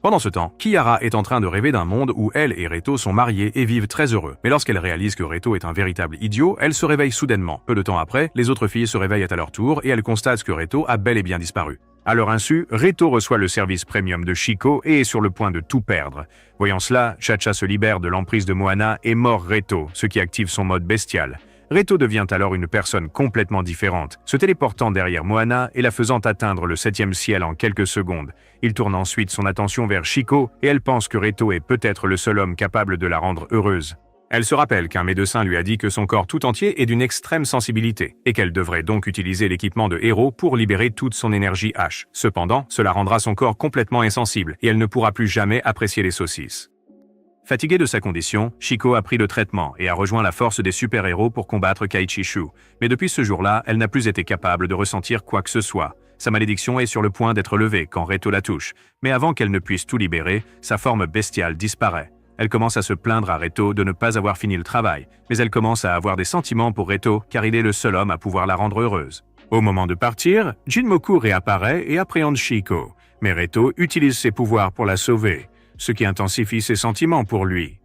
Pendant ce temps, Kiara est en train de rêver d'un monde où elle et Reto sont mariés et vivent très heureux. Mais lorsqu'elle réalise que Reto est un véritable idiot, elle se réveille soudainement. Peu de temps après, les autres filles se réveillent à leur tour et elles constatent que Reto a bel et bien disparu. À leur insu, Reto reçoit le service premium de Shiko et est sur le point de tout perdre. Voyant cela, Chacha se libère de l'emprise de Moana et mord Reto, ce qui active son mode bestial. Reto devient alors une personne complètement différente, se téléportant derrière Moana et la faisant atteindre le 7e ciel en quelques secondes. Il tourne ensuite son attention vers Shiko et elle pense que Reto est peut-être le seul homme capable de la rendre heureuse. Elle se rappelle qu'un médecin lui a dit que son corps tout entier est d'une extrême sensibilité et qu'elle devrait donc utiliser l'équipement de héros pour libérer toute son énergie H. Cependant, cela rendra son corps complètement insensible et elle ne pourra plus jamais apprécier les saucisses. Fatiguée de sa condition, Shiko a pris le traitement et a rejoint la force des super-héros pour combattre Kaichishu. Mais depuis ce jour-là, elle n'a plus été capable de ressentir quoi que ce soit. Sa malédiction est sur le point d'être levée quand Reto la touche. Mais avant qu'elle ne puisse tout libérer, sa forme bestiale disparaît. Elle commence à se plaindre à Reto de ne pas avoir fini le travail, mais elle commence à avoir des sentiments pour Reto car il est le seul homme à pouvoir la rendre heureuse. Au moment de partir, Jinmoku réapparaît et appréhende Shiko. Mais Reto utilise ses pouvoirs pour la sauver, ce qui intensifie ses sentiments pour lui.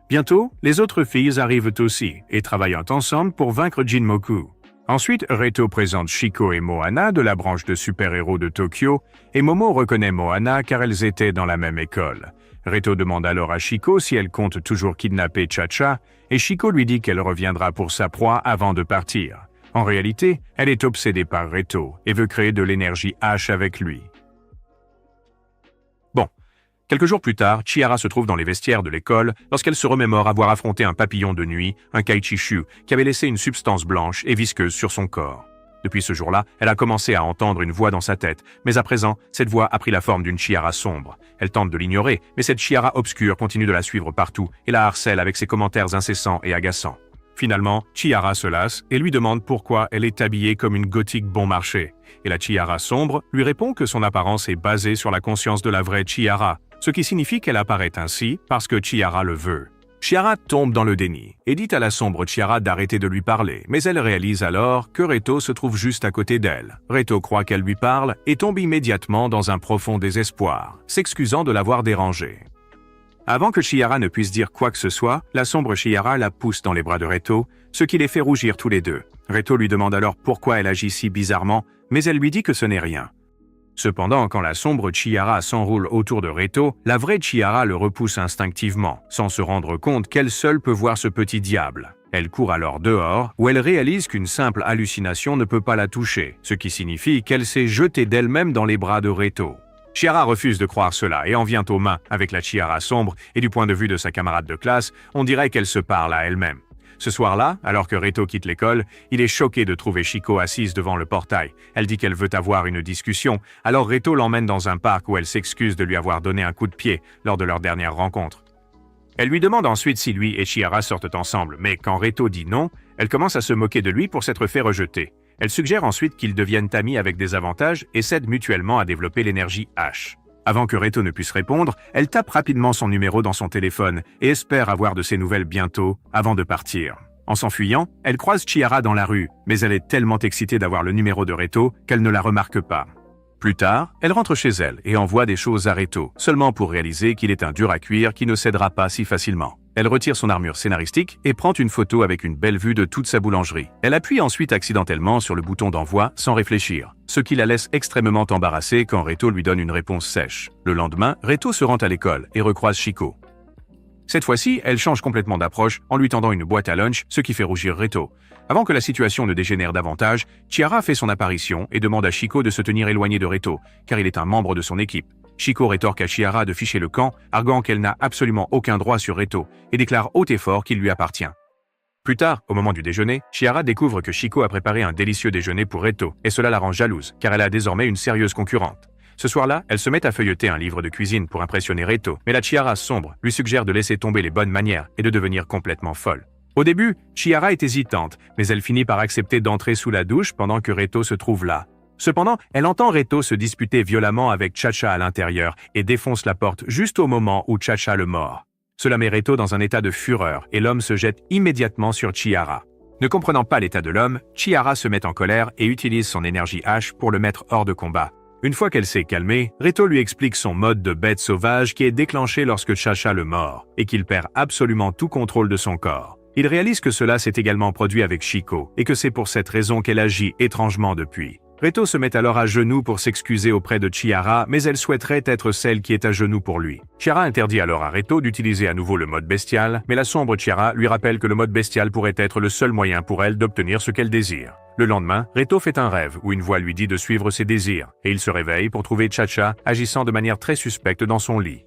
Bientôt, les autres filles arrivent aussi et travaillent ensemble pour vaincre Jinmoku. Ensuite, Reto présente Shiko et Moana de la branche de super-héros de Tokyo et Momo reconnaît Moana car elles étaient dans la même école. Reto demande alors à Shiko si elle compte toujours kidnapper Chacha et Shiko lui dit qu'elle reviendra pour sa proie avant de partir. En réalité, elle est obsédée par Reto et veut créer de l'énergie H avec lui. Quelques jours plus tard, Chiara se trouve dans les vestiaires de l'école lorsqu'elle se remémore avoir affronté un papillon de nuit, un Kaichishu, qui avait laissé une substance blanche et visqueuse sur son corps. Depuis ce jour-là, elle a commencé à entendre une voix dans sa tête, mais à présent, cette voix a pris la forme d'une Chiara sombre. Elle tente de l'ignorer, mais cette Chiara obscure continue de la suivre partout et la harcèle avec ses commentaires incessants et agaçants. Finalement, Chiara se lasse et lui demande pourquoi elle est habillée comme une gothique bon marché. Et la Chiara sombre lui répond que son apparence est basée sur la conscience de la vraie Chiara, ce qui signifie qu'elle apparaît ainsi parce que Chiara le veut. Chiara tombe dans le déni et dit à la sombre Chiara d'arrêter de lui parler, mais elle réalise alors que Reto se trouve juste à côté d'elle. Reto croit qu'elle lui parle et tombe immédiatement dans un profond désespoir, s'excusant de l'avoir dérangée. Avant que Chiara ne puisse dire quoi que ce soit, la sombre Chiara la pousse dans les bras de Reto, ce qui les fait rougir tous les deux. Reto lui demande alors pourquoi elle agit si bizarrement, mais elle lui dit que ce n'est rien. Cependant, quand la sombre Chiara s'enroule autour de Reto, la vraie Chiara le repousse instinctivement, sans se rendre compte qu'elle seule peut voir ce petit diable. Elle court alors dehors, où elle réalise qu'une simple hallucination ne peut pas la toucher, ce qui signifie qu'elle s'est jetée d'elle-même dans les bras de Reto. Chiara refuse de croire cela et en vient aux mains avec la Chiara sombre, et du point de vue de sa camarade de classe, on dirait qu'elle se parle à elle-même. Ce soir-là, alors que Reto quitte l'école, il est choqué de trouver Chiko assise devant le portail. Elle dit qu'elle veut avoir une discussion, alors Reto l'emmène dans un parc où elle s'excuse de lui avoir donné un coup de pied lors de leur dernière rencontre. Elle lui demande ensuite si lui et Chihara sortent ensemble, mais quand Reto dit non, elle commence à se moquer de lui pour s'être fait rejeter. Elle suggère ensuite qu'ils deviennent amis avec des avantages et s'aident mutuellement à développer l'énergie H. Avant que Reto ne puisse répondre, elle tape rapidement son numéro dans son téléphone et espère avoir de ses nouvelles bientôt, avant de partir. En s'enfuyant, elle croise Chihara dans la rue, mais elle est tellement excitée d'avoir le numéro de Reto qu'elle ne la remarque pas. Plus tard, elle rentre chez elle et envoie des choses à Reto, seulement pour réaliser qu'il est un dur à cuire qui ne cédera pas si facilement. Elle retire son armure scénaristique et prend une photo avec une belle vue de toute sa boulangerie. Elle appuie ensuite accidentellement sur le bouton d'envoi sans réfléchir, ce qui la laisse extrêmement embarrassée quand Reto lui donne une réponse sèche. Le lendemain, Reto se rend à l'école et recroise Chiko. Cette fois-ci, elle change complètement d'approche en lui tendant une boîte à lunch, ce qui fait rougir Reto. Avant que la situation ne dégénère davantage, Chihara fait son apparition et demande à Chiko de se tenir éloigné de Reto, car il est un membre de son équipe. Chiko rétorque à Chihara de ficher le camp, arguant qu'elle n'a absolument aucun droit sur Reto, et déclare haut et fort qu'il lui appartient. Plus tard, au moment du déjeuner, Chihara découvre que Chiko a préparé un délicieux déjeuner pour Reto, et cela la rend jalouse, car elle a désormais une sérieuse concurrente. Ce soir-là, elle se met à feuilleter un livre de cuisine pour impressionner Reto, mais la Chihara sombre lui suggère de laisser tomber les bonnes manières et de devenir complètement folle. Au début, Chihara est hésitante, mais elle finit par accepter d'entrer sous la douche pendant que Reto se trouve là. Cependant, elle entend Reto se disputer violemment avec Chacha à l'intérieur et défonce la porte juste au moment où Chacha le mord. Cela met Reto dans un état de fureur et l'homme se jette immédiatement sur Chihara. Ne comprenant pas l'état de l'homme, Chihara se met en colère et utilise son énergie H pour le mettre hors de combat. Une fois qu'elle s'est calmée, Reto lui explique son mode de bête sauvage qui est déclenché lorsque Chacha le mord et qu'il perd absolument tout contrôle de son corps. Il réalise que cela s'est également produit avec Chiko et que c'est pour cette raison qu'elle agit étrangement depuis. Reto se met alors à genoux pour s'excuser auprès de Chihara, mais elle souhaiterait être celle qui est à genoux pour lui. Chihara interdit alors à Reto d'utiliser à nouveau le mode bestial, mais la sombre Chihara lui rappelle que le mode bestial pourrait être le seul moyen pour elle d'obtenir ce qu'elle désire. Le lendemain, Reto fait un rêve où une voix lui dit de suivre ses désirs, et il se réveille pour trouver Chacha agissant de manière très suspecte dans son lit.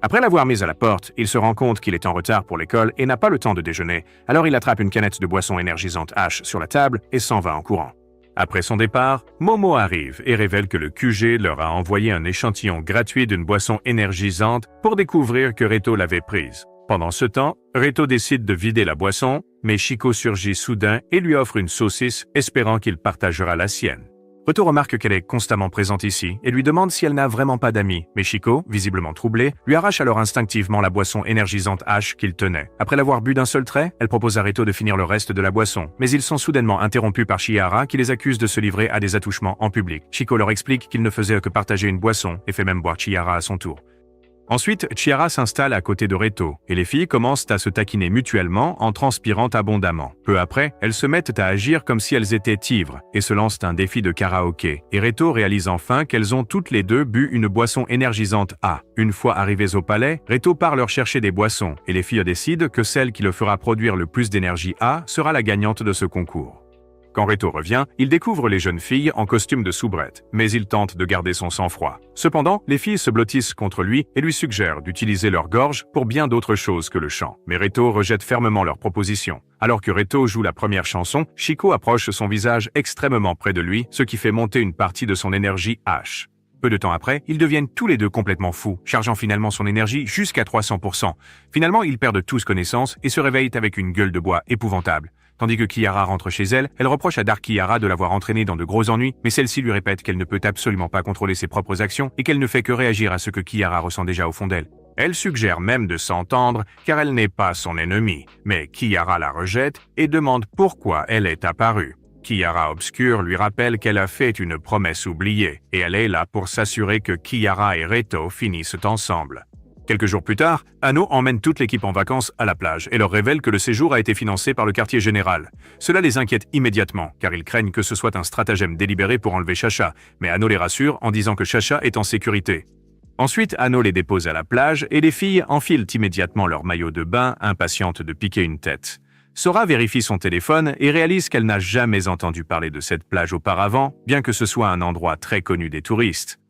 Après l'avoir mise à la porte, il se rend compte qu'il est en retard pour l'école et n'a pas le temps de déjeuner, alors il attrape une canette de boisson énergisante H sur la table et s'en va en courant. Après son départ, Momo arrive et révèle que le QG leur a envoyé un échantillon gratuit d'une boisson énergisante pour découvrir que Reto l'avait prise. Pendant ce temps, Reto décide de vider la boisson, mais Chiko surgit soudain et lui offre une saucisse, espérant qu'il partagera la sienne. Reto remarque qu'elle est constamment présente ici et lui demande si elle n'a vraiment pas d'amis, mais Chiko, visiblement troublée, lui arrache alors instinctivement la boisson énergisante H qu'il tenait. Après l'avoir bu d'un seul trait, elle propose à Reto de finir le reste de la boisson, mais ils sont soudainement interrompus par Chihara qui les accuse de se livrer à des attouchements en public. Chiko leur explique qu'il ne faisait que partager une boisson et fait même boire Chihara à son tour. Ensuite, Chihara s'installe à côté de Reto, et les filles commencent à se taquiner mutuellement en transpirant abondamment. Peu après, elles se mettent à agir comme si elles étaient ivres, et se lancent un défi de karaoké. Et Reto réalise enfin qu'elles ont toutes les deux bu une boisson énergisante A. Une fois arrivées au palais, Reto part leur chercher des boissons, et les filles décident que celle qui le fera produire le plus d'énergie A sera la gagnante de ce concours. Quand Reto revient, il découvre les jeunes filles en costume de soubrette, mais il tente de garder son sang-froid. Cependant, les filles se blottissent contre lui et lui suggèrent d'utiliser leur gorge pour bien d'autres choses que le chant. Mais Reto rejette fermement leur proposition. Alors que Reto joue la première chanson, Chiko approche son visage extrêmement près de lui, ce qui fait monter une partie de son énergie H. Peu de temps après, ils deviennent tous les deux complètement fous, chargeant finalement son énergie jusqu'à 300%. Finalement, ils perdent tous connaissance et se réveillent avec une gueule de bois épouvantable. Tandis que Kihara rentre chez elle, elle reproche à Dark Kihara de l'avoir entraînée dans de gros ennuis, mais celle-ci lui répète qu'elle ne peut absolument pas contrôler ses propres actions et qu'elle ne fait que réagir à ce que Kihara ressent déjà au fond d'elle. Elle suggère même de s'entendre car elle n'est pas son ennemie, mais Kihara la rejette et demande pourquoi elle est apparue. Kihara obscure lui rappelle qu'elle a fait une promesse oubliée et elle est là pour s'assurer que Kihara et Reto finissent ensemble. Quelques jours plus tard, Anno emmène toute l'équipe en vacances à la plage et leur révèle que le séjour a été financé par le quartier général. Cela les inquiète immédiatement, car ils craignent que ce soit un stratagème délibéré pour enlever Chacha, mais Anno les rassure en disant que Chacha est en sécurité. Ensuite, Anno les dépose à la plage et les filles enfilent immédiatement leur maillot de bain, impatientes de piquer une tête. Sora vérifie son téléphone et réalise qu'elle n'a jamais entendu parler de cette plage auparavant, bien que ce soit un endroit très connu des touristes.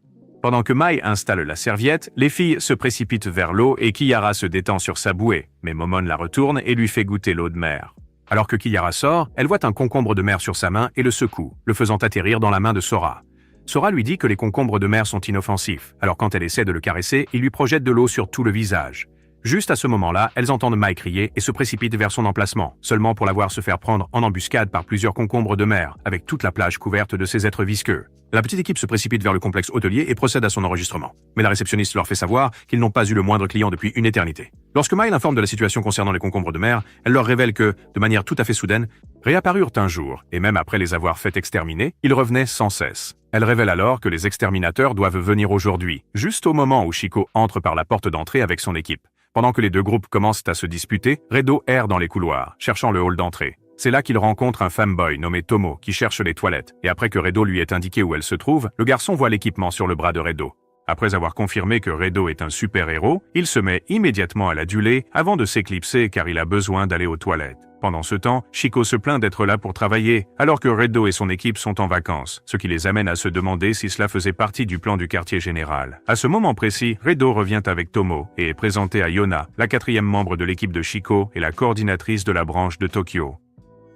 Pendant que Mai installe la serviette, les filles se précipitent vers l'eau et Kihara se détend sur sa bouée, mais Momon la retourne et lui fait goûter l'eau de mer. Alors que Kiyara sort, elle voit un concombre de mer sur sa main et le secoue, le faisant atterrir dans la main de Sora. Sora lui dit que les concombres de mer sont inoffensifs, alors quand elle essaie de le caresser, il lui projette de l'eau sur tout le visage. Juste à ce moment-là, elles entendent Mai crier et se précipitent vers son emplacement, seulement pour la voir se faire prendre en embuscade par plusieurs concombres de mer, avec toute la plage couverte de ces êtres visqueux. La petite équipe se précipite vers le complexe hôtelier et procède à son enregistrement. Mais la réceptionniste leur fait savoir qu'ils n'ont pas eu le moindre client depuis une éternité. Lorsque Mai l'informe de la situation concernant les concombres de mer, elle leur révèle que, de manière tout à fait soudaine, réapparurent un jour, et même après les avoir fait exterminer, ils revenaient sans cesse. Elle révèle alors que les exterminateurs doivent venir aujourd'hui, juste au moment où Shiko entre par la porte d'entrée avec son équipe. Pendant que les deux groupes commencent à se disputer, Redo erre dans les couloirs, cherchant le hall d'entrée. C'est là qu'il rencontre un fanboy nommé Tomo qui cherche les toilettes, et après que Redo lui ait indiqué où elle se trouve, le garçon voit l'équipement sur le bras de Redo. Après avoir confirmé que Redo est un super-héros, il se met immédiatement à l'aduler avant de s'éclipser car il a besoin d'aller aux toilettes. Pendant ce temps, Shiko se plaint d'être là pour travailler, alors que Redo et son équipe sont en vacances, ce qui les amène à se demander si cela faisait partie du plan du quartier général. À ce moment précis, Redo revient avec Tomo et est présenté à Yona, la 4e membre de l'équipe de Shiko et la coordinatrice de la branche de Tokyo.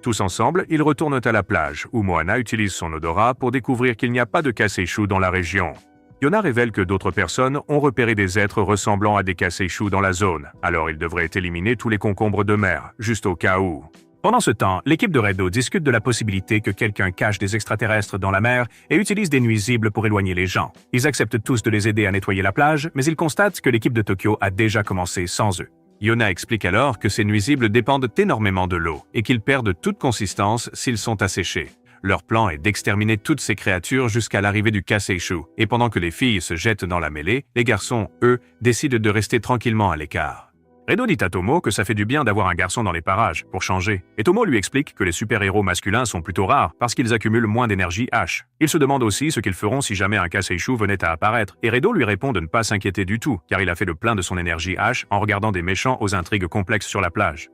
Tous ensemble, ils retournent à la plage, où Moana utilise son odorat pour découvrir qu'il n'y a pas de Kasei-shu dans la région. Yona révèle que d'autres personnes ont repéré des êtres ressemblant à des Kasei-shu dans la zone, alors ils devraient éliminer tous les concombres de mer, juste au cas où. Pendant ce temps, l'équipe de Redo discute de la possibilité que quelqu'un cache des extraterrestres dans la mer et utilise des nuisibles pour éloigner les gens. Ils acceptent tous de les aider à nettoyer la plage, mais ils constatent que l'équipe de Tokyo a déjà commencé sans eux. Yona explique alors que ces nuisibles dépendent énormément de l'eau et qu'ils perdent toute consistance s'ils sont asséchés. Leur plan est d'exterminer toutes ces créatures jusqu'à l'arrivée du Kasei-shu, et pendant que les filles se jettent dans la mêlée, les garçons, eux, décident de rester tranquillement à l'écart. Redo dit à Tomo que ça fait du bien d'avoir un garçon dans les parages, pour changer, et Tomo lui explique que les super-héros masculins sont plutôt rares parce qu'ils accumulent moins d'énergie H. Il se demande aussi ce qu'ils feront si jamais un Kasei-shu venait à apparaître, et Redo lui répond de ne pas s'inquiéter du tout, car il a fait le plein de son énergie H en regardant des méchants aux intrigues complexes sur la plage.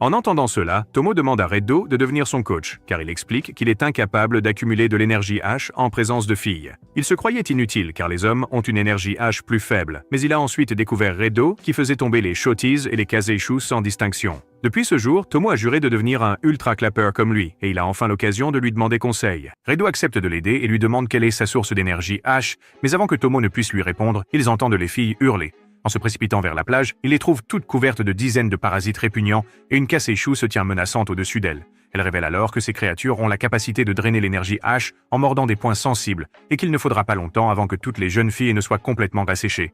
En entendant cela, Tomo demande à Redo de devenir son coach, car il explique qu'il est incapable d'accumuler de l'énergie H en présence de filles. Il se croyait inutile car les hommes ont une énergie H plus faible, mais il a ensuite découvert Redo qui faisait tomber les Shotties et les Kasei-shu sans distinction. Depuis ce jour, Tomo a juré de devenir un ultra clapper comme lui, et il a enfin l'occasion de lui demander conseil. Redo accepte de l'aider et lui demande quelle est sa source d'énergie H, mais avant que Tomo ne puisse lui répondre, ils entendent les filles hurler. En se précipitant vers la plage, il les trouve toutes couvertes de dizaines de parasites répugnants et une Kasei-shu se tient menaçante au-dessus d'elle. Elle révèle alors que ces créatures ont la capacité de drainer l'énergie H en mordant des points sensibles et qu'il ne faudra pas longtemps avant que toutes les jeunes filles ne soient complètement asséchées.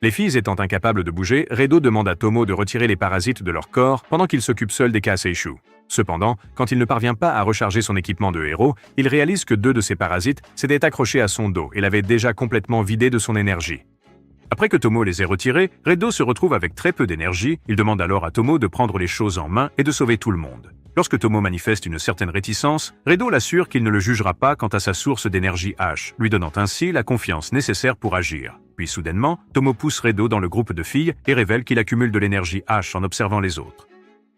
Les filles étant incapables de bouger, Redo demande à Tomo de retirer les parasites de leur corps pendant qu'il s'occupe seul des Kasei-shu. Cependant, quand il ne parvient pas à recharger son équipement de héros, il réalise que 2 de ces parasites s'étaient accrochés à son dos et l'avaient déjà complètement vidé de son énergie. Après que Tomo les ait retirés, Redo se retrouve avec très peu d'énergie, il demande alors à Tomo de prendre les choses en main et de sauver tout le monde. Lorsque Tomo manifeste une certaine réticence, Redo l'assure qu'il ne le jugera pas quant à sa source d'énergie H, lui donnant ainsi la confiance nécessaire pour agir. Puis soudainement, Tomo pousse Redo dans le groupe de filles et révèle qu'il accumule de l'énergie H en observant les autres.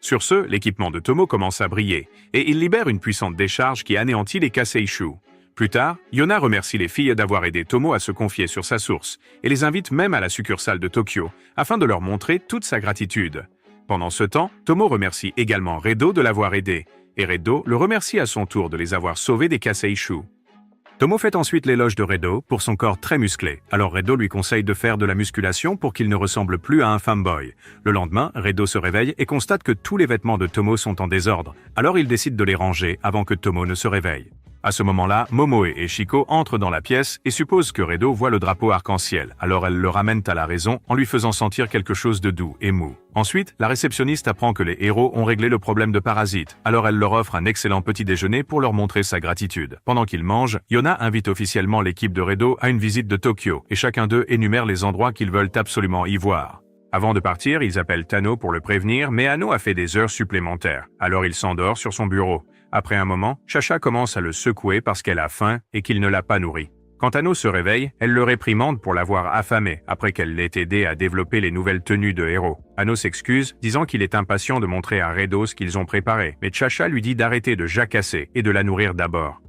Sur ce, l'équipement de Tomo commence à briller, et il libère une puissante décharge qui anéantit les Kasei-shu. Plus tard, Yona remercie les filles d'avoir aidé Tomo à se confier sur sa source et les invite même à la succursale de Tokyo afin de leur montrer toute sa gratitude. Pendant ce temps, Tomo remercie également Redo de l'avoir aidé et Redo le remercie à son tour de les avoir sauvés des Kasei-shu. Tomo fait ensuite l'éloge de Redo pour son corps très musclé, alors Redo lui conseille de faire de la musculation pour qu'il ne ressemble plus à un fanboy. Le lendemain, Redo se réveille et constate que tous les vêtements de Tomo sont en désordre, alors il décide de les ranger avant que Tomo ne se réveille. À ce moment-là, Momoe et Shiko entrent dans la pièce et supposent que Redo voit le drapeau arc-en-ciel, alors elles le ramènent à la raison en lui faisant sentir quelque chose de doux et mou. Ensuite, la réceptionniste apprend que les héros ont réglé le problème de parasites, alors elle leur offre un excellent petit déjeuner pour leur montrer sa gratitude. Pendant qu'ils mangent, Yona invite officiellement l'équipe de Redo à une visite de Tokyo et chacun d'eux énumère les endroits qu'ils veulent absolument y voir. Avant de partir, ils appellent Tano pour le prévenir, mais Ano a fait des heures supplémentaires, alors il s'endort sur son bureau. Après un moment, Chacha commence à le secouer parce qu'elle a faim et qu'il ne l'a pas nourri. Quand Ano se réveille, elle le réprimande pour l'avoir affamé après qu'elle l'ait aidé à développer les nouvelles tenues de héros. Ano s'excuse, disant qu'il est impatient de montrer à Redo ce qu'ils ont préparé, mais Chacha lui dit d'arrêter de jacasser et de la nourrir d'abord.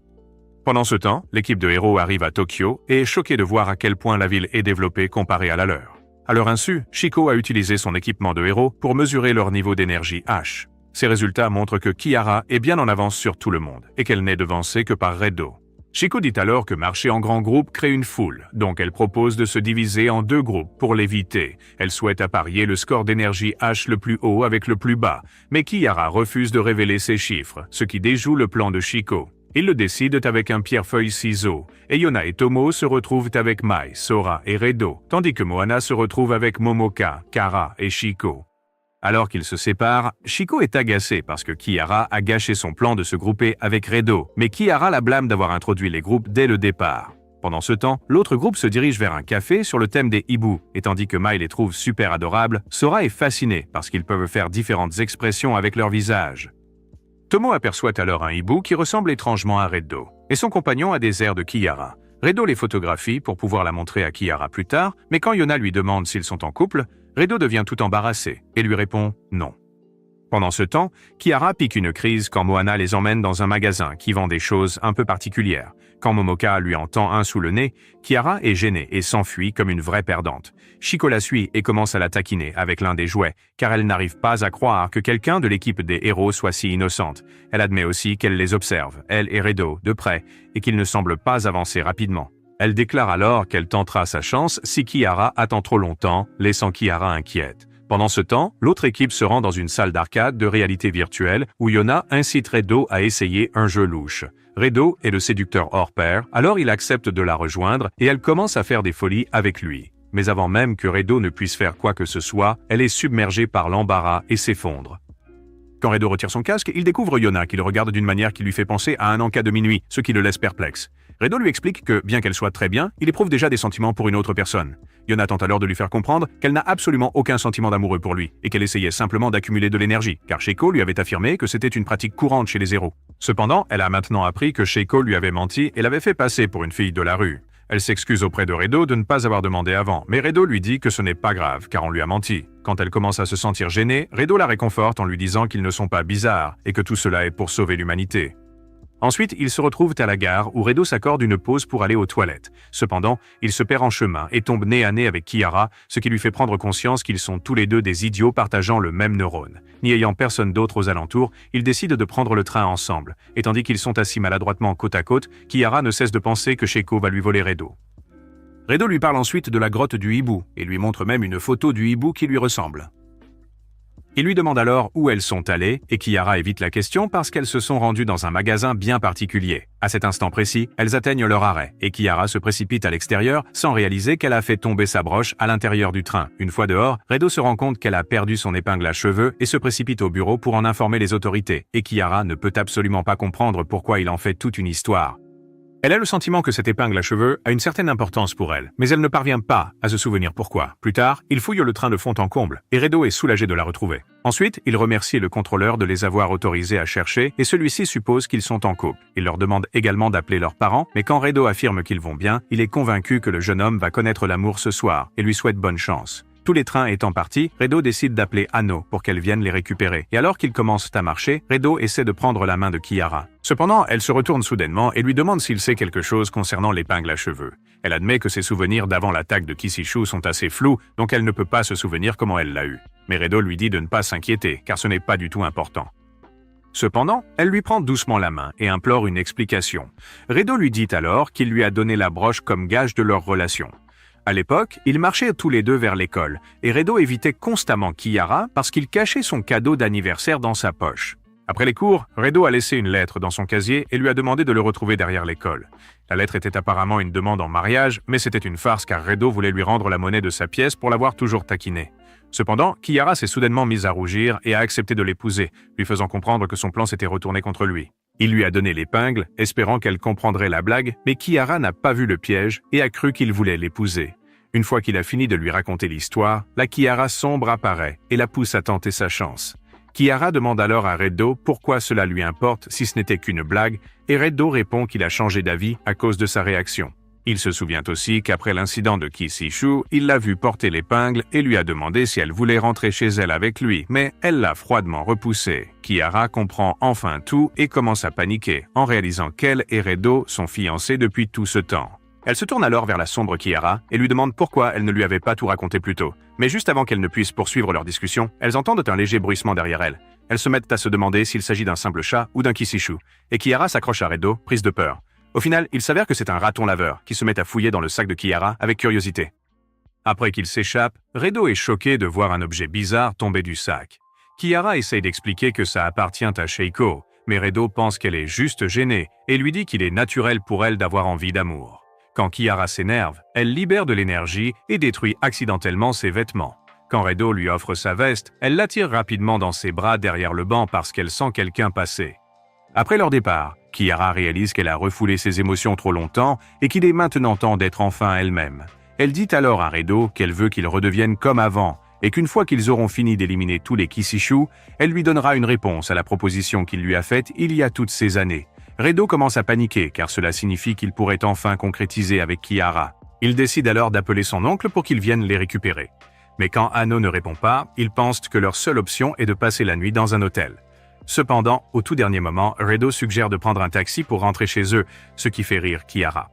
Pendant ce temps, l'équipe de héros arrive à Tokyo et est choquée de voir à quel point la ville est développée comparée à la leur. À leur insu, Shiko a utilisé son équipement de héros pour mesurer leur niveau d'énergie H. Ces résultats montrent que Kiara est bien en avance sur tout le monde et qu'elle n'est devancée que par Redo. Shiko dit alors que marcher en grand groupe crée une foule, donc elle propose de se diviser en 2 groupes pour l'éviter. Elle souhaite apparier le score d'énergie H le plus haut avec le plus bas, mais Kiara refuse de révéler ses chiffres, ce qui déjoue le plan de Shiko. Ils le décident avec un pierre-feuille-ciseau, et Yona et Tomo se retrouvent avec Mai, Sora et Redo, tandis que Moana se retrouve avec Momoka, Kara et Shiko. Alors qu'ils se séparent, Shiko est agacée parce que Kiara a gâché son plan de se grouper avec Redo, mais Kiara la blâme d'avoir introduit les groupes dès le départ. Pendant ce temps, l'autre groupe se dirige vers un café sur le thème des hiboux, et tandis que Mai les trouve super adorables, Sora est fascinée parce qu'ils peuvent faire différentes expressions avec leur visage. Tomo aperçoit alors un hibou qui ressemble étrangement à Redo, et son compagnon a des airs de Kiara. Redo les photographie pour pouvoir la montrer à Kiara plus tard, mais quand Yona lui demande s'ils sont en couple, Redo devient tout embarrassé et lui répond non. Pendant ce temps, Kiara pique une crise quand Moana les emmène dans un magasin qui vend des choses un peu particulières. Quand Momoka lui en tend un sous le nez, Kiara est gênée et s'enfuit comme une vraie perdante. Shiko la suit et commence à la taquiner avec l'un des jouets, car elle n'arrive pas à croire que quelqu'un de l'équipe des héros soit si innocente. Elle admet aussi qu'elle les observe, elle et Redo, de près, et qu'ils ne semblent pas avancer rapidement. Elle déclare alors qu'elle tentera sa chance si Kiara attend trop longtemps, laissant Kiara inquiète. Pendant ce temps, l'autre équipe se rend dans une salle d'arcade de réalité virtuelle où Yona incite Redo à essayer un jeu louche. Redo est le séducteur hors pair, alors il accepte de la rejoindre et elle commence à faire des folies avec lui. Mais avant même que Redo ne puisse faire quoi que ce soit, elle est submergée par l'embarras et s'effondre. Quand Redo retire son casque, il découvre Yona qui le regarde d'une manière qui lui fait penser à un encas de minuit, ce qui le laisse perplexe. Redo lui explique que, bien qu'elle soit très bien, il éprouve déjà des sentiments pour une autre personne. Yona tente alors de lui faire comprendre qu'elle n'a absolument aucun sentiment d'amoureux pour lui et qu'elle essayait simplement d'accumuler de l'énergie, car Shiko lui avait affirmé que c'était une pratique courante chez les héros. Cependant, elle a maintenant appris que Shiko lui avait menti et l'avait fait passer pour une fille de la rue. Elle s'excuse auprès de Redo de ne pas avoir demandé avant, mais Redo lui dit que ce n'est pas grave, car on lui a menti. Quand elle commence à se sentir gênée, Redo la réconforte en lui disant qu'ils ne sont pas bizarres et que tout cela est pour sauver l'humanité. Ensuite, ils se retrouvent à la gare où Redo s'accorde une pause pour aller aux toilettes. Cependant, il se perd en chemin et tombe nez à nez avec Kiara, ce qui lui fait prendre conscience qu'ils sont tous les deux des idiots partageant le même neurone. N'y ayant personne d'autre aux alentours, ils décident de prendre le train ensemble. Et tandis qu'ils sont assis maladroitement côte à côte, Kiara ne cesse de penser que Shiko va lui voler Redo. Redo lui parle ensuite de la grotte du hibou et lui montre même une photo du hibou qui lui ressemble. Il lui demande alors où elles sont allées et Kiara évite la question parce qu'elles se sont rendues dans un magasin bien particulier. À cet instant précis, elles atteignent leur arrêt et Kiara se précipite à l'extérieur sans réaliser qu'elle a fait tomber sa broche à l'intérieur du train. Une fois dehors, Redo se rend compte qu'elle a perdu son épingle à cheveux et se précipite au bureau pour en informer les autorités. Et Kiara ne peut absolument pas comprendre pourquoi il en fait toute une histoire. Elle a le sentiment que cette épingle à cheveux a une certaine importance pour elle, mais elle ne parvient pas à se souvenir pourquoi. Plus tard, il fouille le train de fond en comble, et Redo est soulagé de la retrouver. Ensuite, il remercie le contrôleur de les avoir autorisés à chercher, et celui-ci suppose qu'ils sont en couple. Il leur demande également d'appeler leurs parents, mais quand Redo affirme qu'ils vont bien, il est convaincu que le jeune homme va connaître l'amour ce soir, et lui souhaite bonne chance. Tous les trains étant partis, Redo décide d'appeler Anno pour qu'elle vienne les récupérer. Et alors qu'ils commencent à marcher, Redo essaie de prendre la main de Kiara. Cependant, elle se retourne soudainement et lui demande s'il sait quelque chose concernant l'épingle à cheveux. Elle admet que ses souvenirs d'avant l'attaque de Kishishu sont assez flous, donc elle ne peut pas se souvenir comment elle l'a eu. Mais Redo lui dit de ne pas s'inquiéter, car ce n'est pas du tout important. Cependant, elle lui prend doucement la main et implore une explication. Redo lui dit alors qu'il lui a donné la broche comme gage de leur relation. À l'époque, ils marchaient tous les deux vers l'école, et Redo évitait constamment Kiara parce qu'il cachait son cadeau d'anniversaire dans sa poche. Après les cours, Redo a laissé une lettre dans son casier et lui a demandé de le retrouver derrière l'école. La lettre était apparemment une demande en mariage, mais c'était une farce car Redo voulait lui rendre la monnaie de sa pièce pour l'avoir toujours taquiné. Cependant, Kiara s'est soudainement mise à rougir et a accepté de l'épouser, lui faisant comprendre que son plan s'était retourné contre lui. Il lui a donné l'épingle, espérant qu'elle comprendrait la blague, mais Kiara n'a pas vu le piège et a cru qu'il voulait l'épouser. Une fois qu'il a fini de lui raconter l'histoire, la Kiara sombre apparaît et la pousse à tenter sa chance. Kiara demande alors à Redo pourquoi cela lui importe si ce n'était qu'une blague, et Redo répond qu'il a changé d'avis à cause de sa réaction. Il se souvient aussi qu'après l'incident de Kishishu, il l'a vue porter l'épingle et lui a demandé si elle voulait rentrer chez elle avec lui, mais elle l'a froidement repoussé. Kiara comprend enfin tout et commence à paniquer, en réalisant qu'elle et Redo sont fiancés depuis tout ce temps. Elle se tourne alors vers la sombre Kiara et lui demande pourquoi elle ne lui avait pas tout raconté plus tôt. Mais juste avant qu'elle ne puisse poursuivre leur discussion, elles entendent un léger bruissement derrière elle. elles se mettent à se demander s'il s'agit d'un simple chat ou d'un Kishishu, et Kiara s'accroche à Redo, prise de peur. Au final, il s'avère que c'est un raton laveur qui se met à fouiller dans le sac de Kiara avec curiosité. Après qu'il s'échappe, Redo est choqué de voir un objet bizarre tomber du sac. Kiara essaye d'expliquer que ça appartient à Sheiko, mais Redo pense qu'elle est juste gênée et lui dit qu'il est naturel pour elle d'avoir envie d'amour. Quand Kiara s'énerve, elle libère de l'énergie et détruit accidentellement ses vêtements. Quand Redo lui offre sa veste, elle l'attire rapidement dans ses bras derrière le banc parce qu'elle sent quelqu'un passer. Après leur départ, Kiara réalise qu'elle a refoulé ses émotions trop longtemps et qu'il est maintenant temps d'être enfin elle-même. Elle dit alors à Redo qu'elle veut qu'il redevienne comme avant et qu'une fois qu'ils auront fini d'éliminer tous les Kishishu, elle lui donnera une réponse à la proposition qu'il lui a faite il y a toutes ces années. Redo commence à paniquer car cela signifie qu'il pourrait enfin concrétiser avec Kiara. Il décide alors d'appeler son oncle pour qu'il vienne les récupérer. Mais quand Anno ne répond pas, ils pensent que leur seule option est de passer la nuit dans un hôtel. Cependant, au tout dernier moment, Redo suggère de prendre un taxi pour rentrer chez eux, ce qui fait rire Kiara.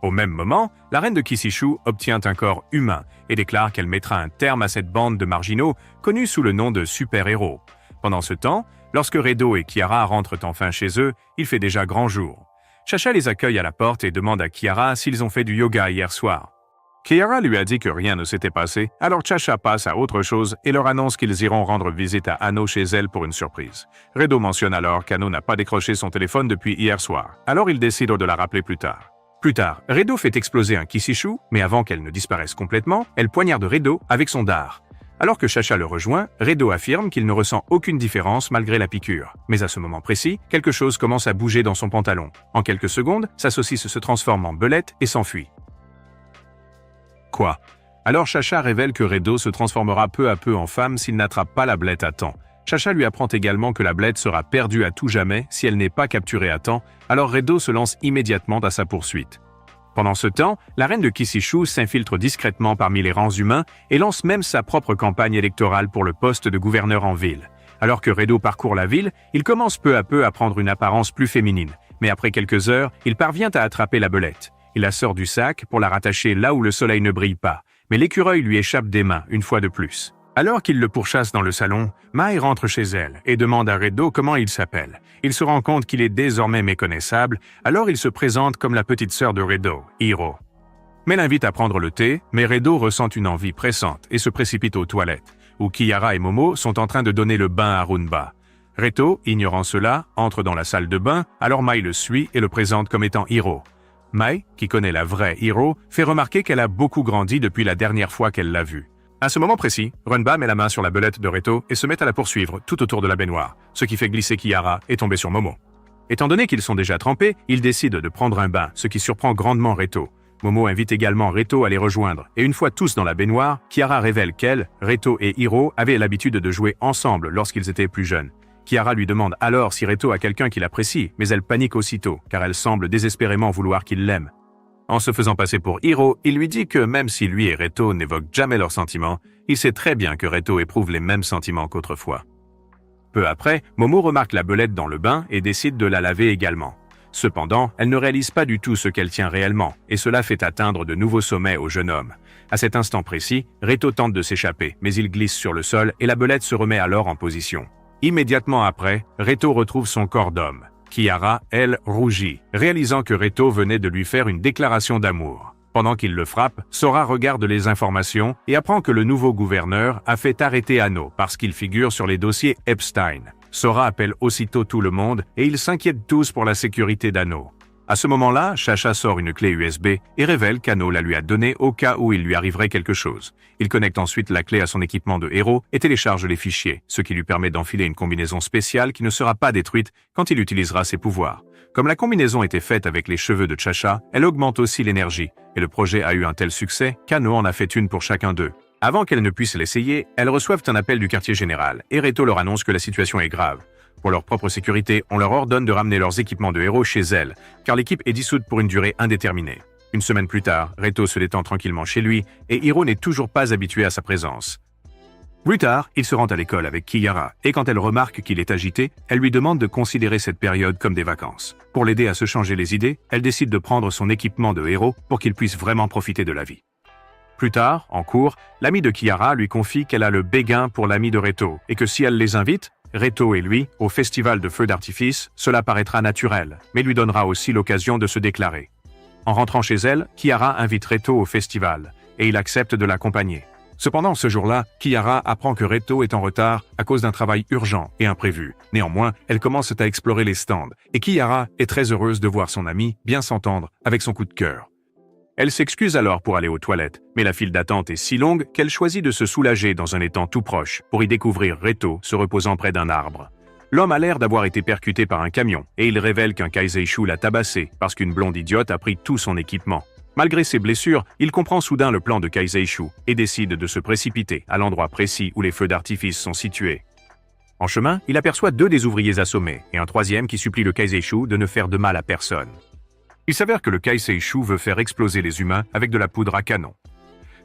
Au même moment, la reine de Kishishu obtient un corps humain et déclare qu'elle mettra un terme à cette bande de marginaux connus sous le nom de super-héros. Pendant ce temps, lorsque Redo et Kiara rentrent enfin chez eux, il fait déjà grand jour. Chacha les accueille à la porte et demande à Kiara s'ils ont fait du yoga hier soir. Kiara lui a dit que rien ne s'était passé, alors Chacha passe à autre chose et leur annonce qu'ils iront rendre visite à Anno chez elle pour une surprise. Redo mentionne alors qu'Anno n'a pas décroché son téléphone depuis hier soir, alors ils décident de la rappeler plus tard. Plus tard, Redo fait exploser un Kishishu, mais avant qu'elle ne disparaisse complètement, elle poignarde Redo avec son dard. Alors que Chacha le rejoint, Redo affirme qu'il ne ressent aucune différence malgré la piqûre. Mais à ce moment précis, quelque chose commence à bouger dans son pantalon. En quelques secondes, sa saucisse se transforme en belette et s'enfuit. Quoi? Alors Chacha révèle que Redo se transformera peu à peu en femme s'il n'attrape pas la blette à temps. Chacha lui apprend également que la blette sera perdue à tout jamais si elle n'est pas capturée à temps, alors Redo se lance immédiatement à sa poursuite. Pendant ce temps, la reine de Kishishu s'infiltre discrètement parmi les rangs humains et lance même sa propre campagne électorale pour le poste de gouverneur en ville. Alors que Redo parcourt la ville, il commence peu à peu à prendre une apparence plus féminine, mais après quelques heures, il parvient à attraper la belette. Il la sort du sac pour la rattacher là où le soleil ne brille pas, mais l'écureuil lui échappe des mains une fois de plus. Alors qu'il le pourchasse dans le salon, Mai rentre chez elle et demande à Redo comment il s'appelle. Il se rend compte qu'il est désormais méconnaissable, alors il se présente comme la petite sœur de Redo, Hiro. Mai l'invite à prendre le thé, mais Redo ressent une envie pressante et se précipite aux toilettes, où Kiara et Momo sont en train de donner le bain à Runba. Reto, ignorant cela, entre dans la salle de bain, alors Mai le suit et le présente comme étant Hiro. Mai, qui connaît la vraie Hiro, fait remarquer qu'elle a beaucoup grandi depuis la dernière fois qu'elle l'a vue. À ce moment précis, Runba met la main sur la belette de Reto et se met à la poursuivre tout autour de la baignoire, ce qui fait glisser Kiara et tomber sur Momo. Étant donné qu'ils sont déjà trempés, ils décident de prendre un bain, ce qui surprend grandement Reto. Momo invite également Reto à les rejoindre, et une fois tous dans la baignoire, Kiara révèle qu'elle, Reto et Hiro avaient l'habitude de jouer ensemble lorsqu'ils étaient plus jeunes. Kiara lui demande alors si Reto a quelqu'un qui l'apprécie, mais elle panique aussitôt, car elle semble désespérément vouloir qu'il l'aime. En se faisant passer pour Hiro, il lui dit que même si lui et Reto n'évoquent jamais leurs sentiments, il sait très bien que Reto éprouve les mêmes sentiments qu'autrefois. Peu après, Momo remarque la belette dans le bain et décide de la laver également. Cependant, elle ne réalise pas du tout ce qu'elle tient réellement, et cela fait atteindre de nouveaux sommets au jeune homme. À cet instant précis, Reto tente de s'échapper, mais il glisse sur le sol et la belette se remet alors en position. Immédiatement après, Reto retrouve son corps d'homme. Kiara, elle, rougit, réalisant que Reto venait de lui faire une déclaration d'amour. Pendant qu'il le frappe, Sora regarde les informations et apprend que le nouveau gouverneur a fait arrêter Anno parce qu'il figure sur les dossiers Epstein. Sora appelle aussitôt tout le monde et ils s'inquiètent tous pour la sécurité d'Anno. À ce moment-là, Chacha sort une clé USB et révèle qu'Anno la lui a donnée au cas où il lui arriverait quelque chose. Il connecte ensuite la clé à son équipement de héros et télécharge les fichiers, ce qui lui permet d'enfiler une combinaison spéciale qui ne sera pas détruite quand il utilisera ses pouvoirs. Comme la combinaison était faite avec les cheveux de Chacha, elle augmente aussi l'énergie, et le projet a eu un tel succès qu'Anno en a fait une pour chacun d'eux. Avant qu'elles ne puissent l'essayer, elles reçoivent un appel du quartier général, et Reto leur annonce que la situation est grave. Pour leur propre sécurité, on leur ordonne de ramener leurs équipements de héros chez elles, car l'équipe est dissoute pour une durée indéterminée. Une semaine plus tard, Reto se détend tranquillement chez lui, et Hiro n'est toujours pas habitué à sa présence. Plus tard, il se rend à l'école avec Kiara, et quand elle remarque qu'il est agité, elle lui demande de considérer cette période comme des vacances. Pour l'aider à se changer les idées, elle décide de prendre son équipement de héros pour qu'il puisse vraiment profiter de la vie. Plus tard, en cours, l'amie de Kiara lui confie qu'elle a le béguin pour l'ami de Reto, et que si elle les invite, Reto et lui, au festival de feux d'artifice, cela paraîtra naturel, mais lui donnera aussi l'occasion de se déclarer. En rentrant chez elle, Kiara invite Reto au festival, et il accepte de l'accompagner. Cependant, ce jour-là, Kiara apprend que Reto est en retard à cause d'un travail urgent et imprévu. Néanmoins, elle commence à explorer les stands, et Kiara est très heureuse de voir son ami bien s'entendre avec son coup de cœur. Elle s'excuse alors pour aller aux toilettes, mais la file d'attente est si longue qu'elle choisit de se soulager dans un étang tout proche pour y découvrir Reto se reposant près d'un arbre. L'homme a l'air d'avoir été percuté par un camion, et il révèle qu'un Kaisei-shu l'a tabassé parce qu'une blonde idiote a pris tout son équipement. Malgré ses blessures, il comprend soudain le plan de Kaisei-shu et décide de se précipiter à l'endroit précis où les feux d'artifice sont situés. En chemin, il aperçoit 2 des ouvriers assommés et un 3e qui supplie le Kaisei-shu de ne faire de mal à personne. Il s'avère que le Kaisei-shu veut faire exploser les humains avec de la poudre à canon.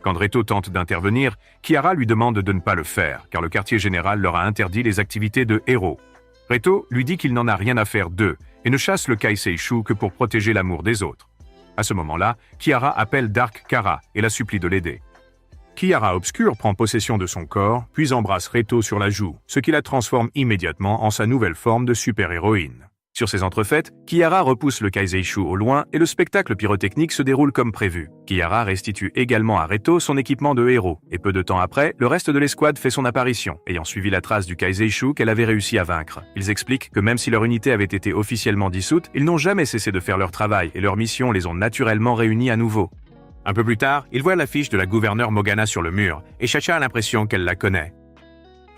Quand Reto tente d'intervenir, Kiara lui demande de ne pas le faire, car le quartier général leur a interdit les activités de héros. Reto lui dit qu'il n'en a rien à faire d'eux et ne chasse le Kaisei-shu que pour protéger l'amour des autres. À ce moment-là, Kiara appelle Dark Kara et la supplie de l'aider. Kiara Obscure prend possession de son corps, puis embrasse Reto sur la joue, ce qui la transforme immédiatement en sa nouvelle forme de super-héroïne. Sur ces entrefaites, Kiara repousse le Kaisei-shu au loin et le spectacle pyrotechnique se déroule comme prévu. Kiara restitue également à Reto son équipement de héros, et peu de temps après, le reste de l'escouade fait son apparition, ayant suivi la trace du Kaisei-shu qu'elle avait réussi à vaincre. Ils expliquent que même si leur unité avait été officiellement dissoute, ils n'ont jamais cessé de faire leur travail et leurs missions les ont naturellement réunis à nouveau. Un peu plus tard, ils voient l'affiche de la gouverneure Mogana sur le mur, et Chacha a l'impression qu'elle la connaît.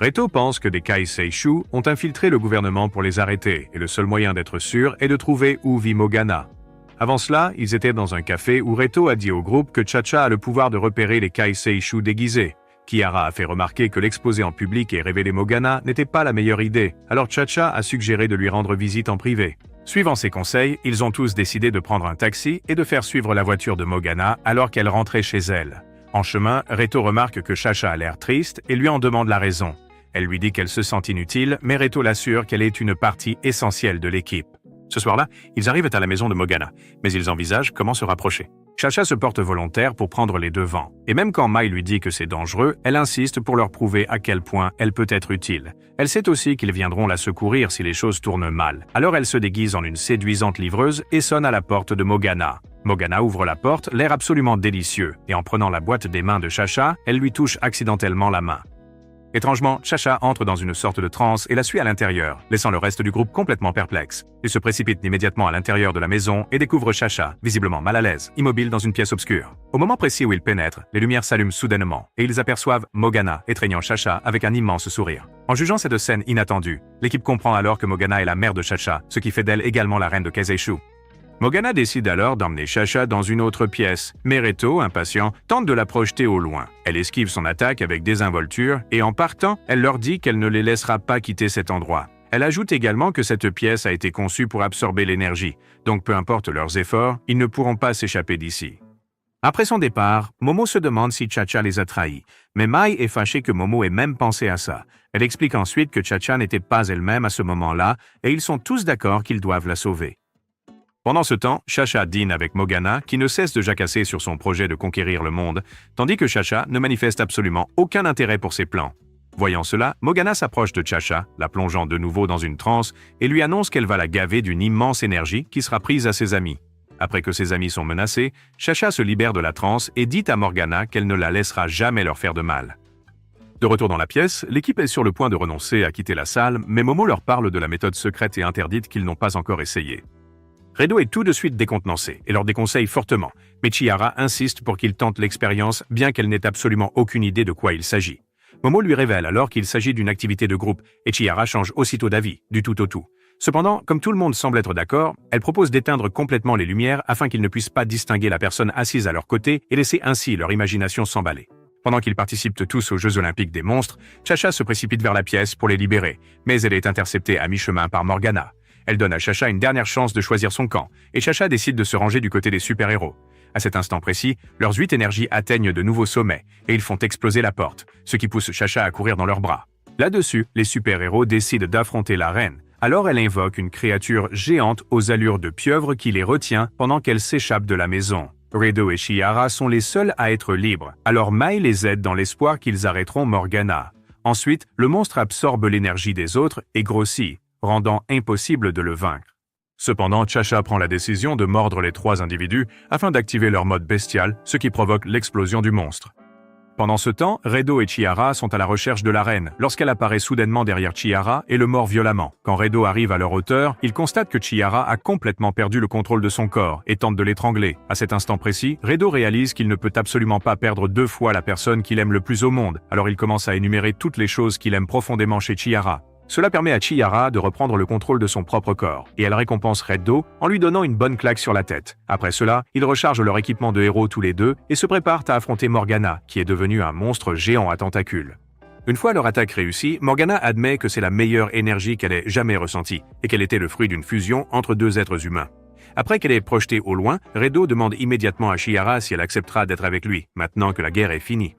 Reto pense que des Kaisei-shu ont infiltré le gouvernement pour les arrêter, et le seul moyen d'être sûr est de trouver où vit Mogana. Avant cela, ils étaient dans un café où Reto a dit au groupe que Chacha a le pouvoir de repérer les Kaisei-shu déguisés. Kiara a fait remarquer que l'exposer en public et révéler Mogana n'était pas la meilleure idée, alors Chacha a suggéré de lui rendre visite en privé. Suivant ses conseils, ils ont tous décidé de prendre un taxi et de faire suivre la voiture de Mogana alors qu'elle rentrait chez elle. En chemin, Reto remarque que Chacha a l'air triste et lui en demande la raison. Elle lui dit qu'elle se sent inutile, mais Reto l'assure qu'elle est une partie essentielle de l'équipe. Ce soir-là, ils arrivent à la maison de Mogana, mais ils envisagent comment se rapprocher. Chacha se porte volontaire pour prendre les devants, et même quand Mai lui dit que c'est dangereux, elle insiste pour leur prouver à quel point elle peut être utile. Elle sait aussi qu'ils viendront la secourir si les choses tournent mal, alors elle se déguise en une séduisante livreuse et sonne à la porte de Mogana. Mogana ouvre la porte, l'air absolument délicieux, et en prenant la boîte des mains de Chacha, elle lui touche accidentellement la main. Étrangement, Chacha entre dans une sorte de transe et la suit à l'intérieur, laissant le reste du groupe complètement perplexe. Il se précipite immédiatement à l'intérieur de la maison et découvre Chacha, visiblement mal à l'aise, immobile dans une pièce obscure. Au moment précis où ils pénètrent, les lumières s'allument soudainement et ils aperçoivent Mogana étreignant Chacha avec un immense sourire. En jugeant cette scène inattendue, l'équipe comprend alors que Mogana est la mère de Chacha, ce qui fait d'elle également la reine de Kaisei-shu. Mogana décide alors d'emmener Chacha dans une autre pièce, mais Reto, impatient, tente de la projeter au loin. Elle esquive son attaque avec désinvolture et en partant, elle leur dit qu'elle ne les laissera pas quitter cet endroit. Elle ajoute également que cette pièce a été conçue pour absorber l'énergie, donc peu importe leurs efforts, ils ne pourront pas s'échapper d'ici. Après son départ, Momo se demande si Chacha les a trahis, mais Mai est fâchée que Momo ait même pensé à ça. Elle explique ensuite que Chacha n'était pas elle-même à ce moment-là et ils sont tous d'accord qu'ils doivent la sauver. Pendant ce temps, Chacha dîne avec Mogana, qui ne cesse de jacasser sur son projet de conquérir le monde, tandis que Chacha ne manifeste absolument aucun intérêt pour ses plans. Voyant cela, Mogana s'approche de Chacha, la plongeant de nouveau dans une transe, et lui annonce qu'elle va la gaver d'une immense énergie qui sera prise à ses amis. Après que ses amis sont menacés, Chacha se libère de la transe et dit à Morgana qu'elle ne la laissera jamais leur faire de mal. De retour dans la pièce, l'équipe est sur le point de renoncer à quitter la salle, mais Momo leur parle de la méthode secrète et interdite qu'ils n'ont pas encore essayée. Redo est tout de suite décontenancé et leur déconseille fortement, mais Chihara insiste pour qu'il tente l'expérience bien qu'elle n'ait absolument aucune idée de quoi il s'agit. Momo lui révèle alors qu'il s'agit d'une activité de groupe et Chihara change aussitôt d'avis, du tout au tout. Cependant, comme tout le monde semble être d'accord, elle propose d'éteindre complètement les lumières afin qu'ils ne puissent pas distinguer la personne assise à leur côté et laisser ainsi leur imagination s'emballer. Pendant qu'ils participent tous aux Jeux Olympiques des monstres, Chacha se précipite vers la pièce pour les libérer, mais elle est interceptée à mi-chemin par Morgana. Elle donne à Chacha une dernière chance de choisir son camp, et Chacha décide de se ranger du côté des super-héros. À cet instant précis, leurs 8 énergies atteignent de nouveaux sommets, et ils font exploser la porte, ce qui pousse Chacha à courir dans leurs bras. Là-dessus, les super-héros décident d'affronter la reine. Alors elle invoque une créature géante aux allures de pieuvre qui les retient pendant qu'elle s'échappe de la maison. Redo et Chihara sont les seuls à être libres, alors Mai les aide dans l'espoir qu'ils arrêteront Morgana. Ensuite, le monstre absorbe l'énergie des autres et grossit, rendant impossible de le vaincre. Cependant, Chacha prend la décision de mordre les 3 individus afin d'activer leur mode bestial, ce qui provoque l'explosion du monstre. Pendant ce temps, Redo et Chihara sont à la recherche de la reine, lorsqu'elle apparaît soudainement derrière Chihara et le mord violemment. Quand Redo arrive à leur hauteur, il constate que Chihara a complètement perdu le contrôle de son corps et tente de l'étrangler. À cet instant précis, Redo réalise qu'il ne peut absolument pas perdre 2 fois la personne qu'il aime le plus au monde, alors il commence à énumérer toutes les choses qu'il aime profondément chez Chihara. Cela permet à Chihara de reprendre le contrôle de son propre corps, et elle récompense Redo en lui donnant une bonne claque sur la tête. Après cela, ils rechargent leur équipement de héros tous les deux et se préparent à affronter Morgana, qui est devenue un monstre géant à tentacules. Une fois leur attaque réussie, Morgana admet que c'est la meilleure énergie qu'elle ait jamais ressentie, et qu'elle était le fruit d'une fusion entre 2 êtres humains. Après qu'elle est projetée au loin, Redo demande immédiatement à Chihara si elle acceptera d'être avec lui, maintenant que la guerre est finie.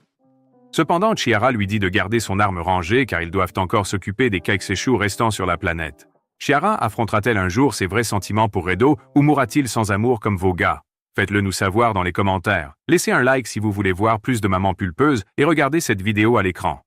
Cependant, Chihara lui dit de garder son arme rangée car ils doivent encore s'occuper des Kaikseshu restants sur la planète. Chihara affrontera-t-elle un jour ses vrais sentiments pour Redo ou mourra-t-il sans amour comme vos gars? Faites-le nous savoir dans les commentaires. Laissez un like si vous voulez voir plus de mamans pulpeuses et regardez cette vidéo à l'écran.